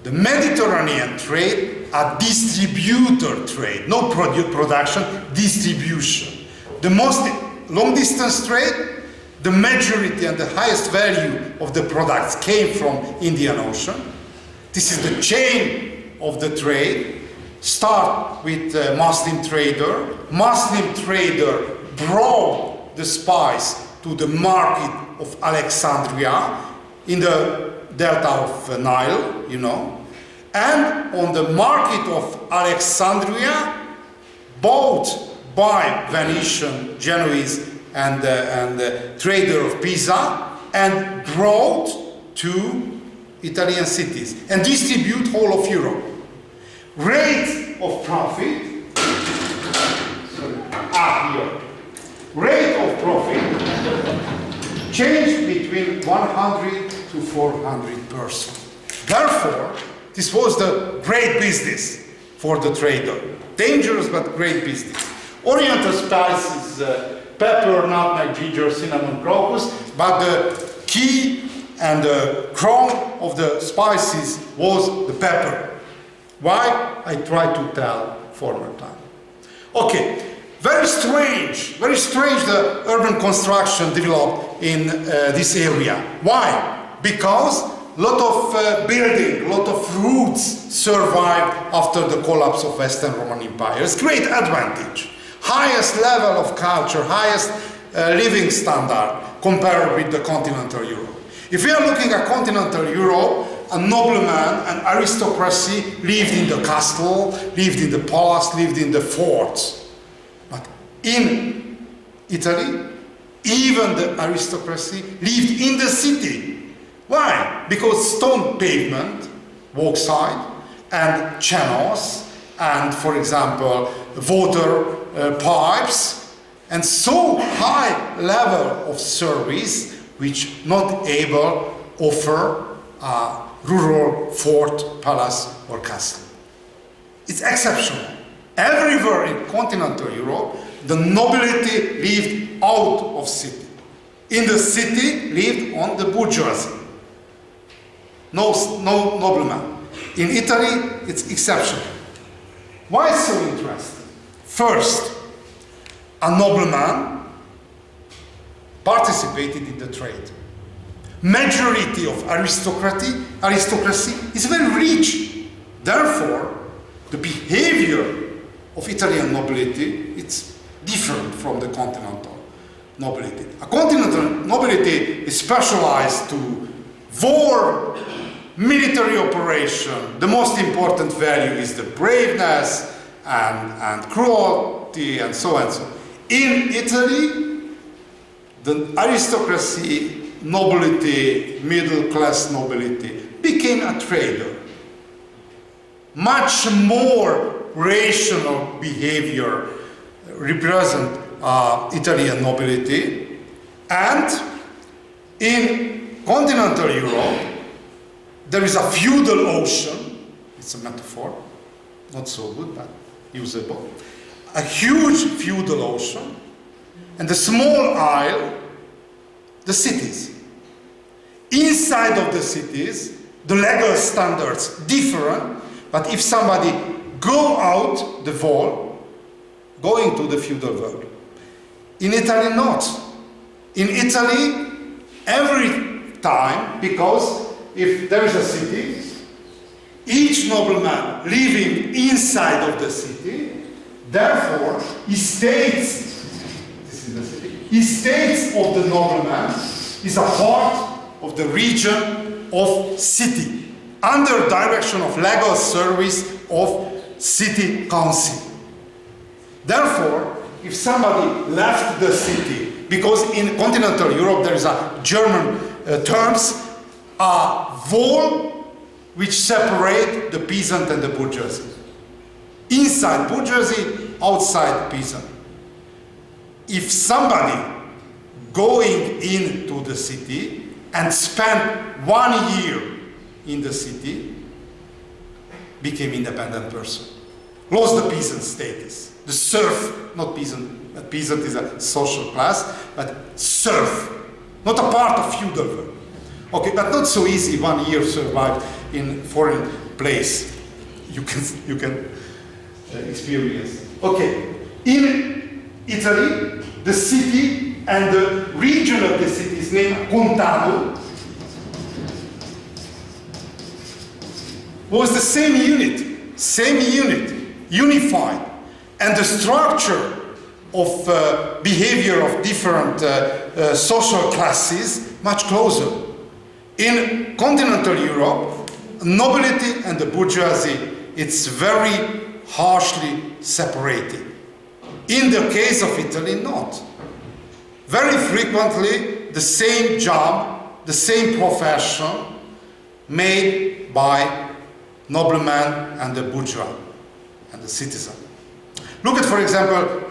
the Mediterranean trade, a distributor trade, no production, distribution. The most long distance trade, the majority and the highest value of the products came from Indian Ocean. This is the chain of the trade. Start with Muslim trader. Muslim trader brought the spice to the market of Alexandria in the delta of Nile, you know. And on the market of Alexandria, bought by Venetian, Genoese, and trader of Pisa, and brought to Italian cities and distribute whole of Europe. Rate of profit, here. Rate of profit changed between 100 to 400%. Therefore, this was the great business for the trader. Dangerous but great business. Oriental spices, pepper, nutmeg, ginger, cinnamon, crocus, but the key and the crown of the spices was the pepper. Why? I try to tell former time. Okay, very strange the urban construction developed in this area. Why? Because a lot of building, a lot of routes survived after the collapse of Western Roman Empire. It's great advantage. Highest level of culture, highest living standard compared with the continental Europe. If we are looking at continental Europe, a nobleman, an aristocracy lived in the castle, lived in the palace, lived in the forts. But in Italy, even the aristocracy lived in the city. Why? Because stone pavement, walkside, and channels, and for example, water pipes, and so high level of service which not able offer a rural fort, palace or castle. It's exceptional. Everywhere in continental Europe, the nobility lived out of city. In the city, lived on the bourgeoisie. No nobleman. In Italy, it's exceptional. Why so interesting? First, a nobleman participated in the trade. Majority of aristocracy is very rich. Therefore, the behavior of Italian nobility is different from the continental nobility. A continental nobility is specialized to war, military operation. The most important value is the braveness and cruelty and so on. In Italy, the aristocracy, nobility, middle-class nobility became a trader. Much more rational behavior represent Italian nobility. And in continental Europe, there is a feudal ocean. It's a metaphor, not so good, but usable. A huge feudal ocean. And the small isle, the cities. Inside of the cities, the legal standards different, but if somebody go out the wall, go into the feudal world. In Italy, not. In Italy, every time, because if there is a city, each nobleman living inside of the city, therefore, estates of the nobleman is a part of the region of city, under direction of legal service of city council. Therefore, if somebody left the city, because in continental Europe there is a German terms, a wall which separate the peasant and the bourgeoisie. Inside bourgeoisie, outside peasant. If somebody going into the city and spent 1 year in the city, became independent person, lost the peasant status, the serf, not peasant, but peasant is a social class, but serf, not a part of feudal world. Okay, but not so easy 1 year survive in foreign place. You can experience. Okay, in Italy, the city and the region of the city is named Contado. Was the same unit, unified, and the structure of behavior of different social classes much closer. In continental Europe, nobility and the bourgeoisie, it's very harshly separated. In the case of Italy, not. Very frequently, the same job, the same profession made by nobleman and the bourgeois and the citizen. Look at, for example,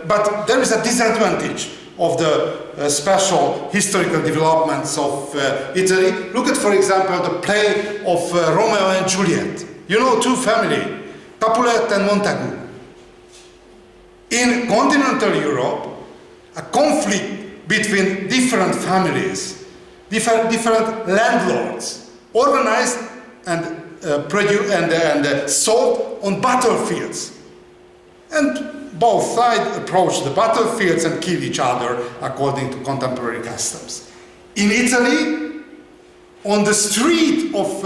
but there is a disadvantage of the special historical developments of Italy. Look at, for example, the play of Romeo and Juliet. You know, two families, Capulet and Montagu. In continental Europe, a conflict between different families, different landlords, organized and produced and sold on battlefields. And both sides approached the battlefields and killed each other according to contemporary customs. In Italy, on the street of,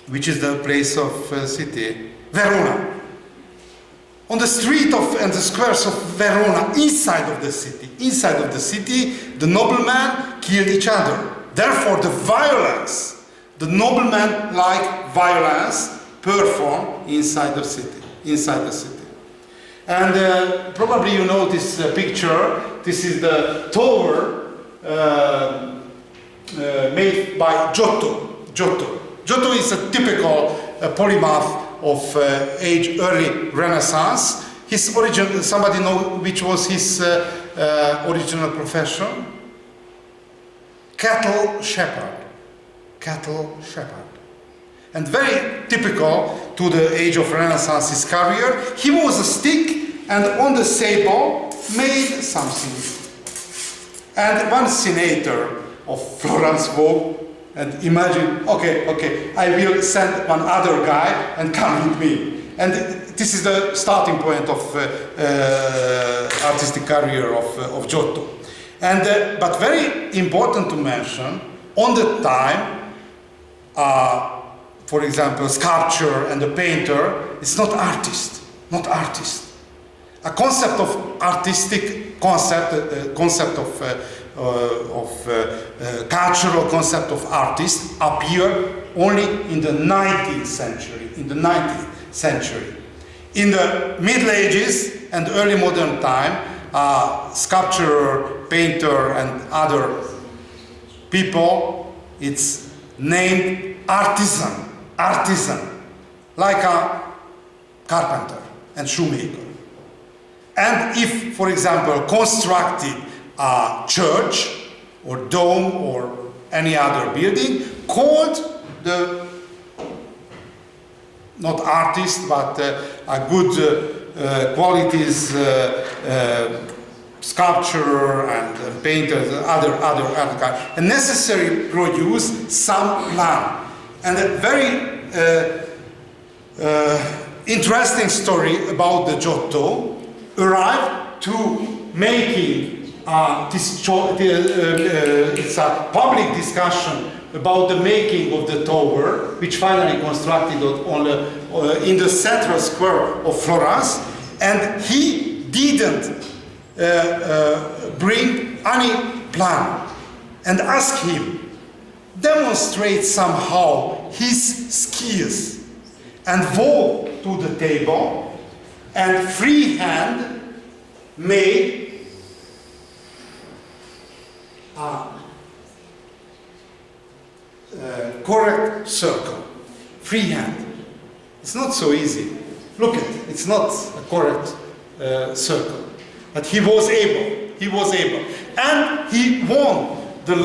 which is the place of city, Verona. On the street of and the squares of Verona, inside of the city, the noblemen killed each other. Therefore, the violence, the nobleman-like violence, performed inside the city. And probably you know this picture. This is the tower made by Giotto. Giotto is a typical polymath of early Renaissance. His origin, somebody know which was his original profession? Cattle shepherd. And very typical to the age of Renaissance, his career, he was a stick and on the sable made something. And one senator of Florence woke and imagine, okay, I will send one other guy and come with me. And this is the starting point of artistic career of Giotto. And but very important to mention, on the time, for example, sculpture and the painter, it's not artist. A concept of artistic concept of cultural concept of artist appear only in the 19th century. In the Middle Ages and early modern time, sculptor, painter, and other people, it's named artisan, like a carpenter and shoemaker. And if, for example, constructed a church or dome or any other building, called the, not artist, but a good qualities sculpture and painters, other kinds, and necessary produce some plan. And a very interesting story about the Giotto arrived to making it's a public discussion about the making of the tower, which finally constructed in the central square of Florence, and he didn't bring any plan, and asked him demonstrate somehow his skills, and go to the table and freehand made correct circle, freehand. It's not so easy. Look at it, it's not a correct circle. But he was able, and he won the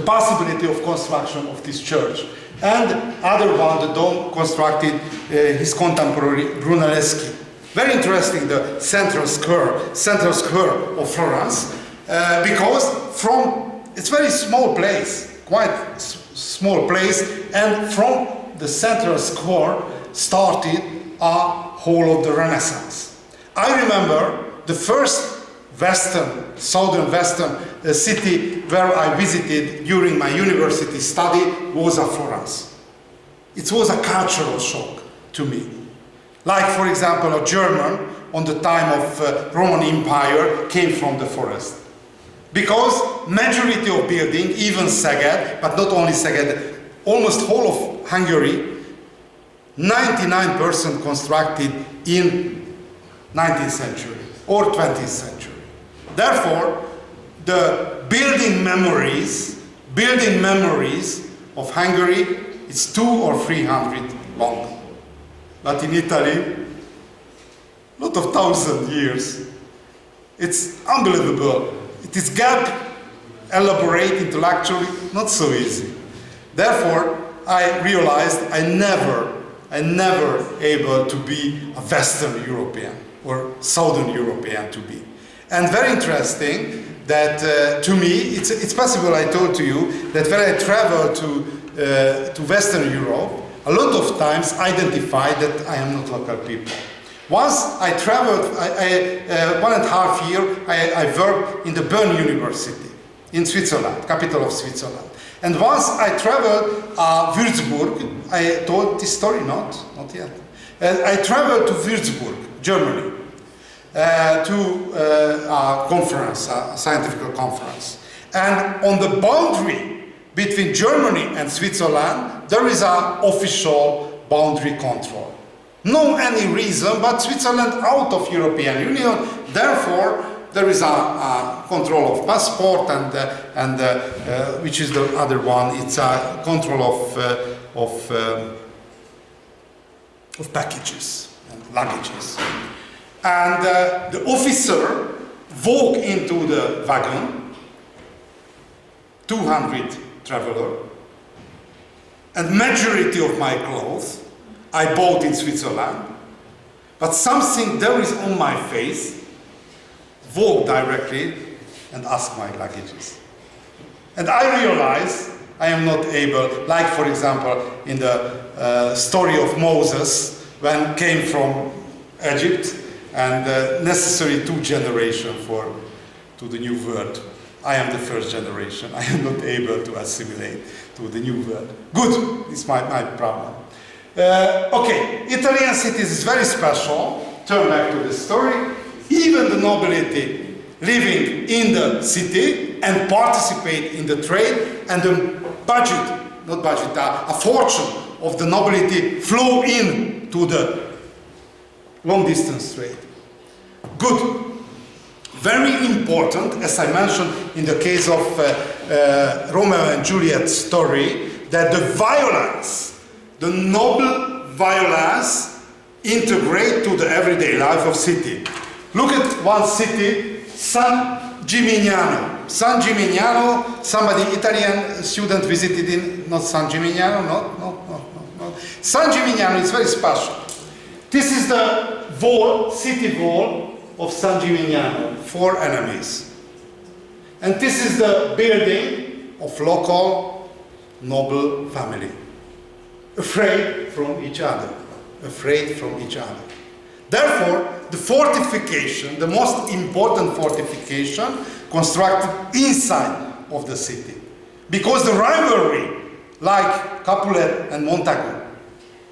possibility of construction of this church. And other one, the dome, constructed his contemporary Brunelleschi. Very interesting, the central square of Florence, because it's very small place, quite small place, and from the central square started a whole of the Renaissance. I remember the first southern western city where I visited during my university study was Florence. It was a cultural shock to me. Like, for example, a German on the time of Roman Empire came from the forest. Because majority of building, even Szeged, but not only Szeged, almost whole of Hungary, 99% constructed in 19th century or 20th century. Therefore, the building memories of Hungary, it's 200 or 300 long. But in Italy, a lot of 1,000 years. It's unbelievable. It is gap, elaborate intellectually, not so easy. Therefore, I realized I never able to be a Western European or Southern European to be. And very interesting that to me, it's possible, I told to you, that when I travel to Western Europe, a lot of times identify that I am not local people. Once I traveled, 1.5 years, I worked in the Bern University in Switzerland, capital of Switzerland. And once I traveled Würzburg, I told this story, not yet. I traveled to Würzburg, Germany, to a conference, a scientific conference. And on the boundary between Germany and Switzerland, there is an official boundary control. No any reason, but Switzerland out of European Union, therefore there is a control of passport and which is the other one, it's a control of packages and luggages. And the officer walked into the wagon, 200 traveler, and majority of my clothes I bought in Switzerland, but something there is on my face, walked directly and asked my luggages. And I realized I am not able, like for example in the story of Moses, when came from Egypt, and necessary 2 generations to the new world. I am the first generation. I am not able to assimilate to the new world. Good, it's my problem. Okay, Italian cities is very special. Turn back to the story. Even the nobility living in the city and participate in the trade, and the a fortune of the nobility flow in to the long distance trade. Good. Very important, as I mentioned in the case of Romeo and Juliet story, that the violence, the noble violence, integrate to the everyday life of city. Look at one city, San Gimignano. San Gimignano, somebody, Italian student visited in, not San Gimignano, no. San Gimignano is very special. This is the wall, city wall of San Gimignano, 4 enemies. And this is the building of local noble family, afraid from each other, Therefore, the fortification, the most important fortification, constructed inside of the city. Because the rivalry, like Capulet and Montagu,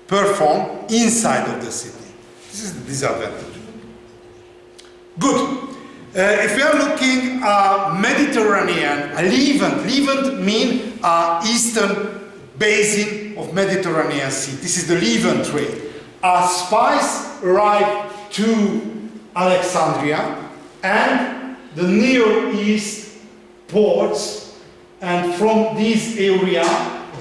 perform inside of the city. This is the disadvantage. Good. If we are looking at Mediterranean, Levant means eastern basin of Mediterranean Sea. This is the Levant trade. Spice arrived to Alexandria, and the Near East ports and from this area,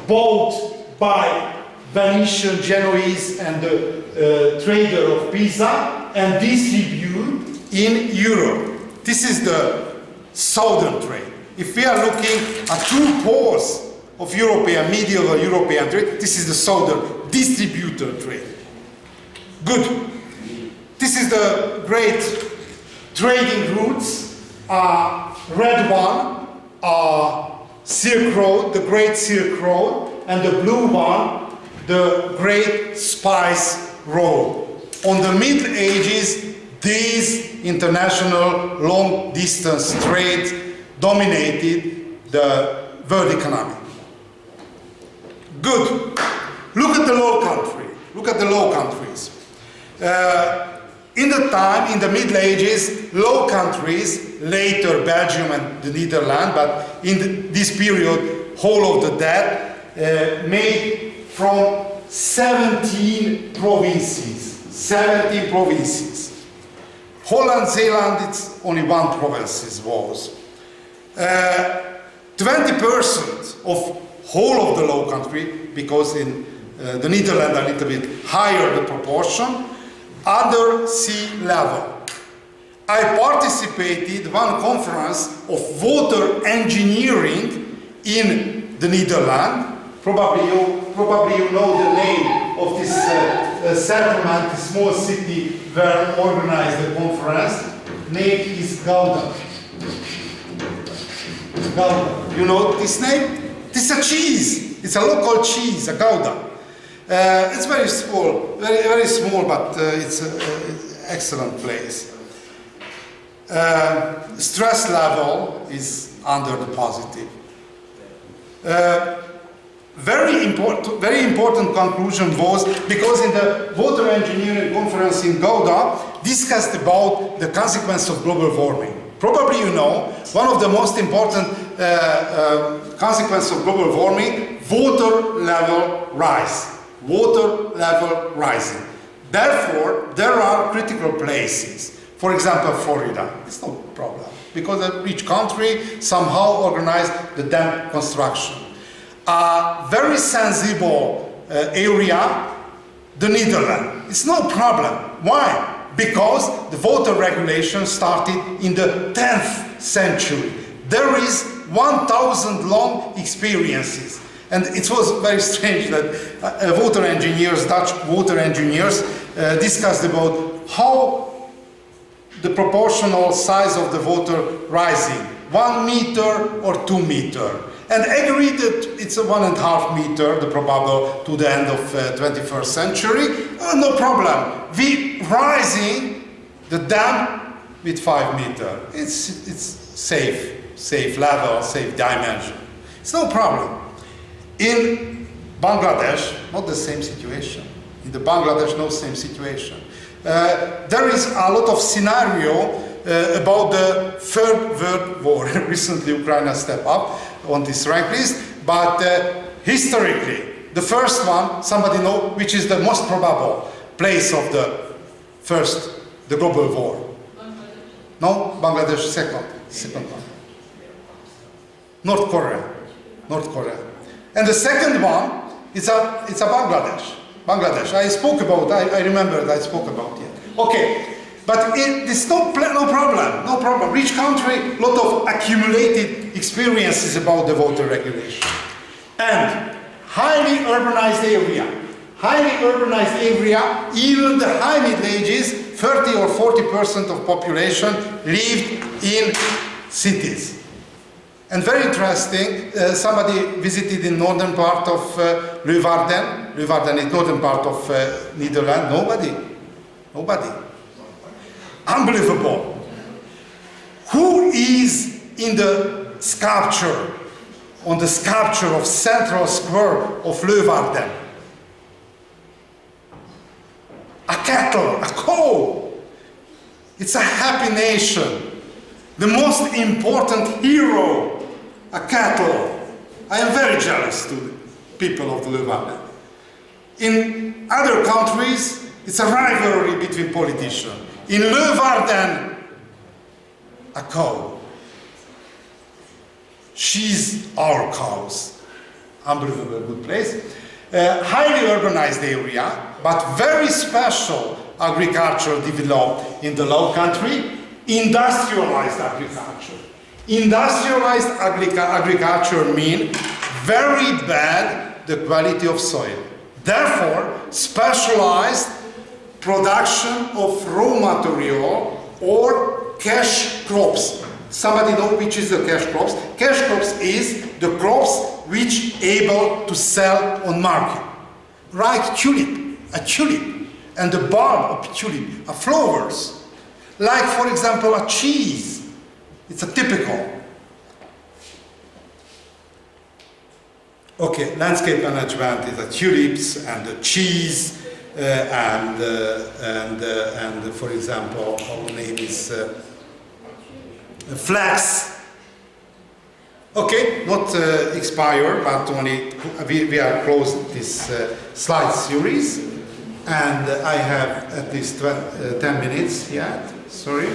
bought by Venetian, Genoese, and the trader of Pisa, and distribute in Europe. This is the southern trade. If we are looking at two poles of European, medieval European trade, this is the southern distributor trade. Good. This is the great trading routes. Red one, Silk Road, the Great Silk Road, and the blue one, the Great Spice Road. On the Middle Ages, these international long-distance trades dominated the world economy. Good. Look at the Low Country. Look at the Low Countries. In the Middle Ages, Low Countries, later Belgium and the Netherlands, but in this period, whole of the that, made from 17 provinces. 17 provinces. Holland, Zeeland, it's only one province was. 20% of whole of the Low Country, because in the Netherlands a little bit higher the proportion, under sea level. I participated one conference of water engineering in the Netherlands. Probably you know the name of this settlement, this small city where organized the conference. Name is Gouda. Gouda. You know this name? This is a cheese. It's a local cheese, a Gouda. It's very small, very small, but it's an excellent place. Stress level is under the positive. Very important conclusion was, because in the water engineering conference in Gouda discussed about the consequence of global warming. Probably you know, one of the most important consequences of global warming, water level rise. Water level rising. Therefore, there are critical places. For example, Florida. It's no problem, because a rich country somehow organized the dam construction. A very sensible area, the Netherlands. It's no problem. Why? Because the water regulation started in the 10th century. There is 1,000 long experiences. And it was very strange that water engineers, Dutch water engineers, discussed about how the proportional size of the water rising, 1 meter or 2 meter, and agreed that it's a 1.5 meter, the probable to the end of 21st century. No problem. We rising the dam with 5 meter. It's safe level, safe dimension. It's no problem. In Bangladesh, not the same situation. In the Bangladesh, no same situation. There is a lot of scenario about the Third World War. Recently, Ukraine stepped up on this rank list, but historically, the first one, somebody know which is the most probable place of the global war? No, Bangladesh second one. North Korea. And the second one, it's a Bangladesh. I remember that I spoke about it. Okay, but it's no problem. Rich country, lot of accumulated experiences about the water regulation. And highly urbanized area, even the high Middle Ages, 30 or 40% of population lived in cities. And very interesting, somebody visited in northern part of Leeuwarden. Leeuwarden is northern part of Netherlands. Nobody. Unbelievable. Who is in the sculpture, on the sculpture of central square of Leeuwarden? A cattle, a cow. It's a happy nation. The most important hero, a cattle. I am very jealous to the people of Leeuwarden. In other countries, it's a rivalry between politicians. In Leeuwarden, a cow. she's our cows. Unbelievable good place. Highly urbanized area, but very special agriculture developed in the Low Country. Industrialized agriculture. Industrialized agriculture means very bad the quality of soil. Therefore, specialized production of raw material or cash crops. Somebody know which is the cash crops? Cash crops is the crops which able to sell on market. Like tulip, a tulip, and the bulb of tulip are flowers. Like, for example, a cheese. It's a typical. Okay, landscape management is the tulips and the cheese and for example, our name is flax. Okay, not expire, but only we are closed this slide series, and I have at least 10 minutes yet. Sorry.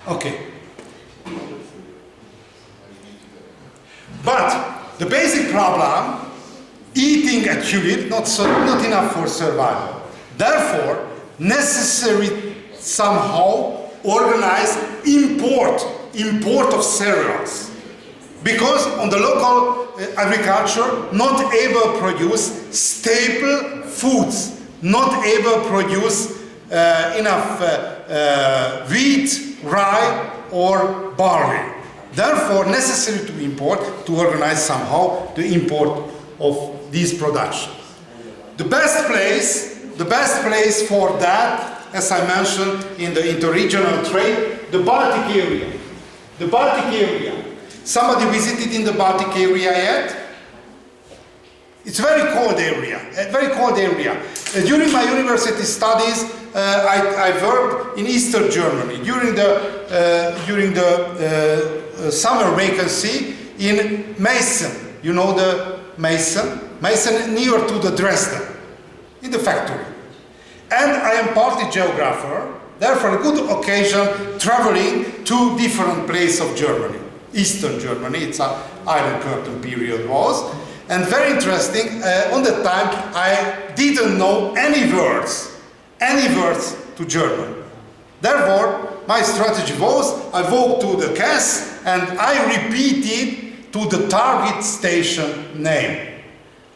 Okay. But the basic problem, eating a tulip, not enough for survival. Therefore, necessary somehow organize import of cereals. Because on the local agriculture, not able to produce staple foods, not able to produce enough wheat, rye or barley. Therefore, necessary to import, to organize somehow the import of these productions. The best place for that, as I mentioned, in the interregional trade, the Baltic area. The Baltic area. Somebody visited in the Baltic area yet? It's a very cold area, during my university studies, I worked in Eastern Germany during the summer vacancy in Meissen. You know the Meissen? Meissen near to the Dresden, in the factory. And I am partly geographer, therefore a good occasion traveling to different places of Germany. Eastern Germany, it's an Iron Curtain period was. And very interesting, on that time I didn't know any words to German. Therefore, my strategy was, I walked to the caisse and I repeated to the target station name.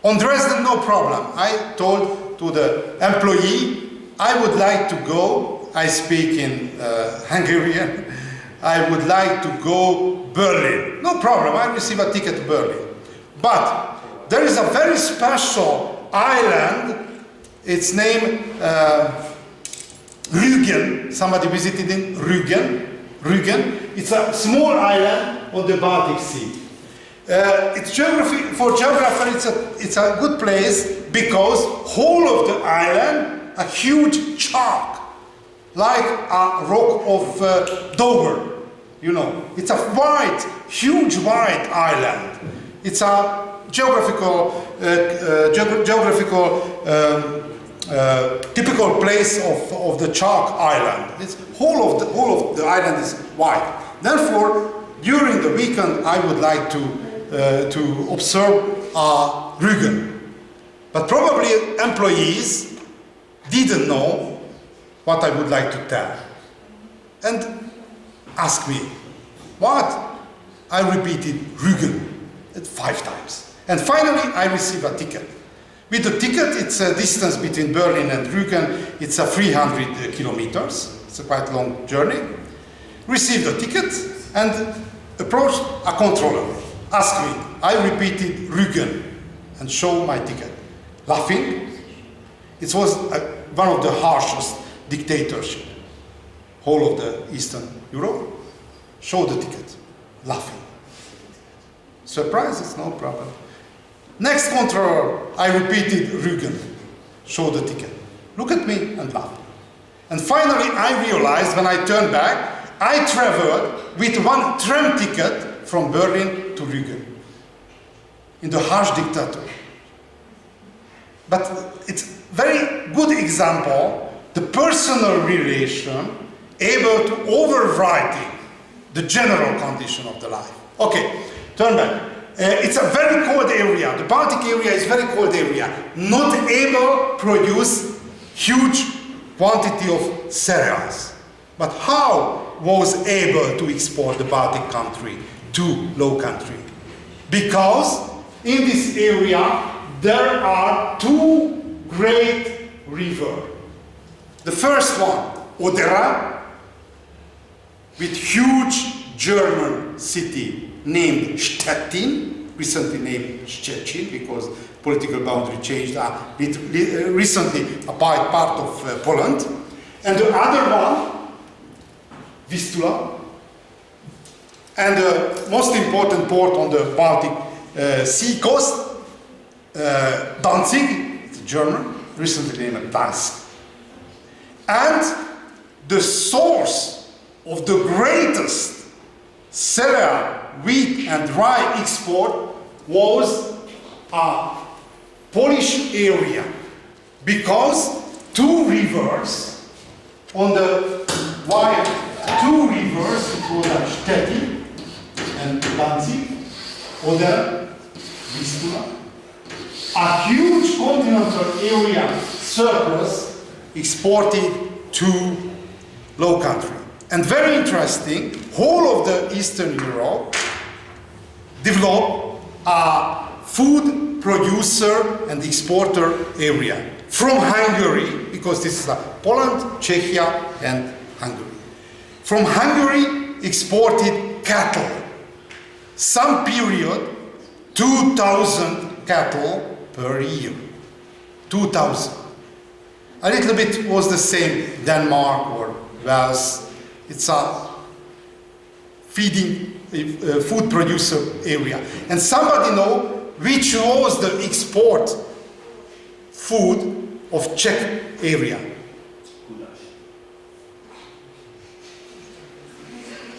On Dresden, no problem. I told to the employee, I would like to go, I speak in Hungarian, I would like to go Berlin. No problem, I receive a ticket to Berlin. But there is a very special island, it's named Rügen. Somebody visited in Rügen. It's a small island on the Baltic Sea. For geographer, it's a good place because whole of the island, a huge chalk, like a rock of Dover. You know, it's a huge white island. It's a geographical typical place of the chalk island. It's whole of the island is white. Therefore, during the weekend, I would like to observe Rügen. But probably employees didn't know what I would like to tell, and asked me, what? I repeated Rügen 5 times. And finally, I received a ticket. With the ticket, it's a distance between Berlin and Rügen, it's a 300 kilometers. It's a quite long journey. Received a ticket and approached a controller. Asked me, I repeated Rügen and showed my ticket. Laughing. It was one of the harshest dictatorship, whole of the Eastern Europe. Showed the ticket. Laughing. Surprise, it's no problem. Next controller, I repeated Rügen, showed the ticket. Look at me and laughed. And finally, I realized when I turned back, I traveled with one tram ticket from Berlin to Rügen in the harsh dictator. But it's very good example, the personal relation able to overriding the general condition of the life. Okay, turn back. It's a very cold area. The Baltic area is very cold area. Not able to produce huge quantity of cereals. But how was able to export the Baltic country to low country? Because in this area there are two great rivers. The first one, Odera, with huge German city named Stettin, recently named Szczecin because political boundary changed recently a part of Poland. And the other one, Vistula, and the most important port on the Baltic Sea coast, Danzig, it's German, recently named Danzig. And the source of the greatest cereal, wheat and rye export was a Polish area, because two rivers on the wire, two rivers, it was Stettin and Danzig, Oder, Vistula, a huge continental area surplus exported to low country. And very interesting, whole of the Eastern Europe developed a food producer and exporter area. From Hungary, because this is Poland, Czechia and Hungary. From Hungary exported cattle. Some period, 2,000 cattle per year. 2,000. A little bit was the same Denmark or Wales. It's a feeding, food producer area. And somebody know which was the export food of Czech area?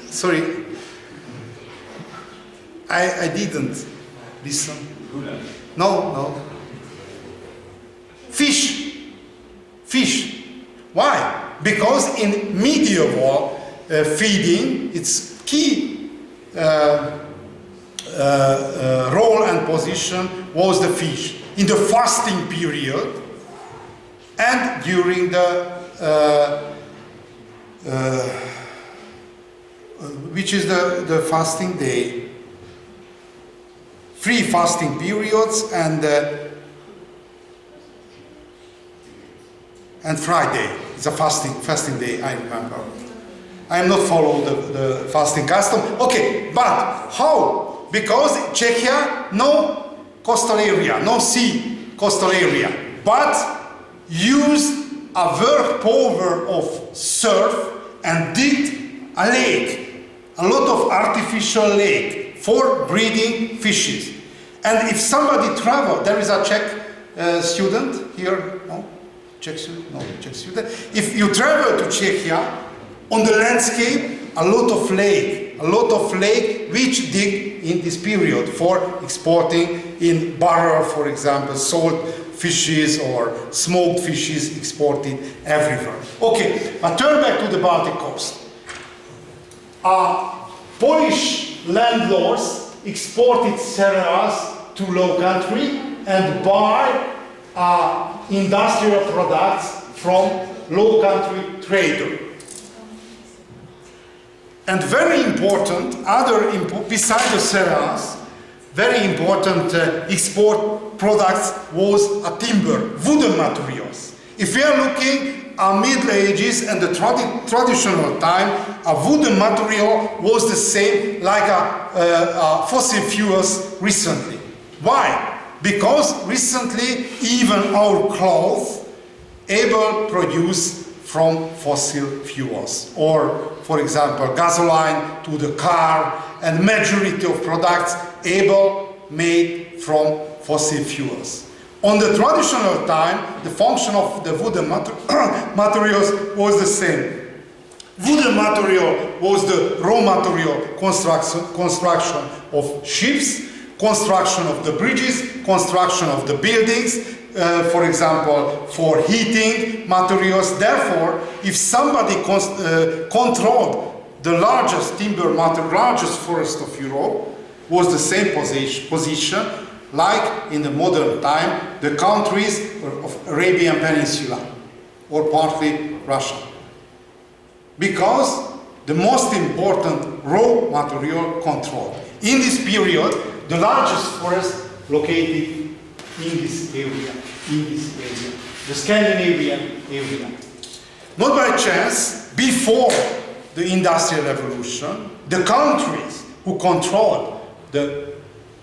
Sorry, I didn't listen. No. Fish. Fish. Why? Because in medieval feeding, its key role and position was the fish. In the fasting period and during the which is the fasting day, 3 fasting periods and Friday. It's a fasting day, I remember. I am not following the fasting custom. Okay, but how? Because Czechia, no coastal area, no sea coastal area, but used a work power of surf and digged a lake, a lot of artificial lake for breeding fishes. And if somebody travel, there is a Czech student here, no? Czech student? No, Czech student. If you travel to Czechia, on the landscape, a lot of lake which dig in this period for exporting in barrel, for example, salt fishes or smoked fishes exported everywhere. Okay, but turn back to the Baltic coast. Polish landlords exported cereals to low country and buy industrial products from low country trader. And very important, besides the cereals, very important export products was a timber, wooden materials. If we are looking at Middle Ages and the traditional time, a wooden material was the same like a fossil fuels recently. Why? Because recently even our clothes able produce from fossil fuels, or for example gasoline to the car, and majority of products able made from fossil fuels. On the traditional time, the function of the wooden materials was the same. Wooden material was the raw material construction of ships, construction of the bridges, construction of the buildings, for example, for heating materials. Therefore, if somebody controlled the largest timber material, largest forest of Europe, was the same position like in the modern time the countries of Arabian Peninsula or partly Russia. Because the most important raw material control. In this period, the largest forest located in this area, the Scandinavian area. Not by chance, before the Industrial Revolution, the countries who controlled the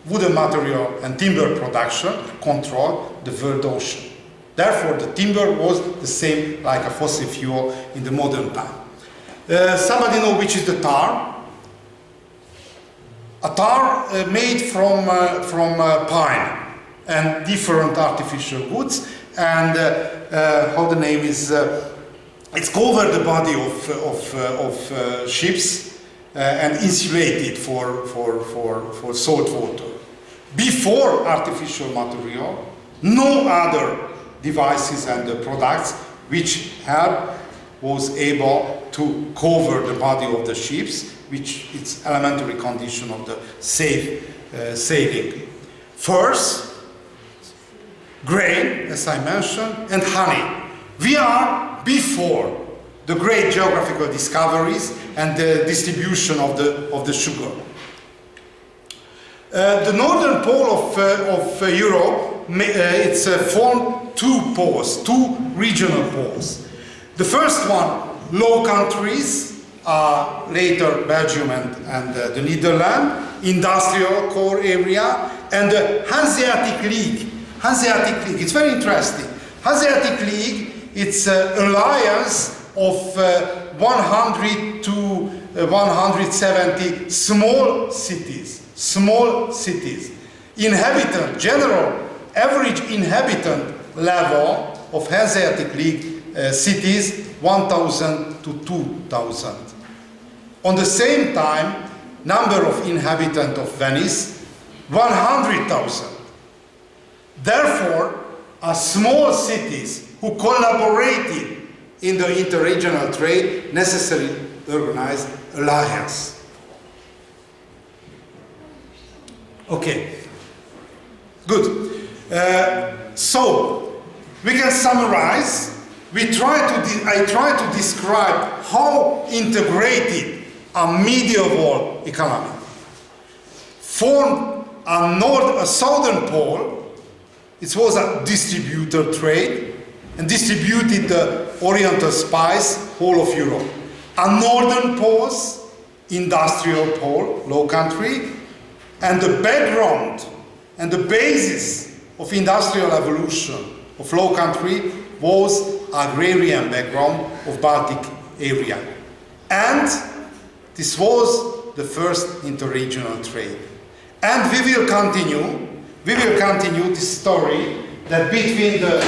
wooden material and timber production controlled the world ocean. Therefore, the timber was the same like a fossil fuel in the modern time. Somebody know which is the tar? A tar made from pine and different artificial woods, and how the name is, it's covered the body of ships and insulated for salt water. Before artificial material, no other devices and products which was able to cover the body of the ships, which is elementary condition of the safe sailing. First, grain, as I mentioned, and honey. We are before the great geographical discoveries and the distribution of the sugar. The northern pole of Europe, it's formed two poles, two regional poles. The first one, Low Countries, later Belgium and the Netherlands, industrial core area, and the Hanseatic League. Hanseatic League, it's very interesting. Hanseatic League, it's an alliance of 100 to 170 small cities. General average inhabitant level of Hanseatic League cities, 1,000 to 2,000. On the same time, number of inhabitants of Venice, 100,000. Therefore, small cities who collaborated in the interregional trade necessarily organized alliance. Okay, good. So we can summarize. I try to describe how integrated a medieval economy formed a southern pole. It was a distributor trade and distributed the Oriental spice whole of Europe. A northern pole, industrial pole, low country, and the background and the basis of industrial evolution of low country was agrarian background of Baltic area. And this was the first interregional trade. And we will continue this story that between the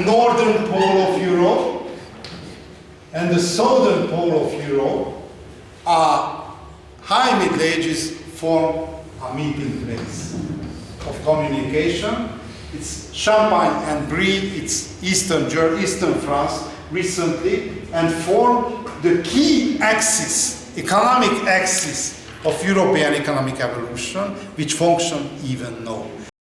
northern pole of Europe and the southern pole of Europe, high Middle Ages form a meeting place of communication. It's Champagne and Brie, it's Eastern France recently, and form the key axis, economic axis of European economic evolution, which function even now.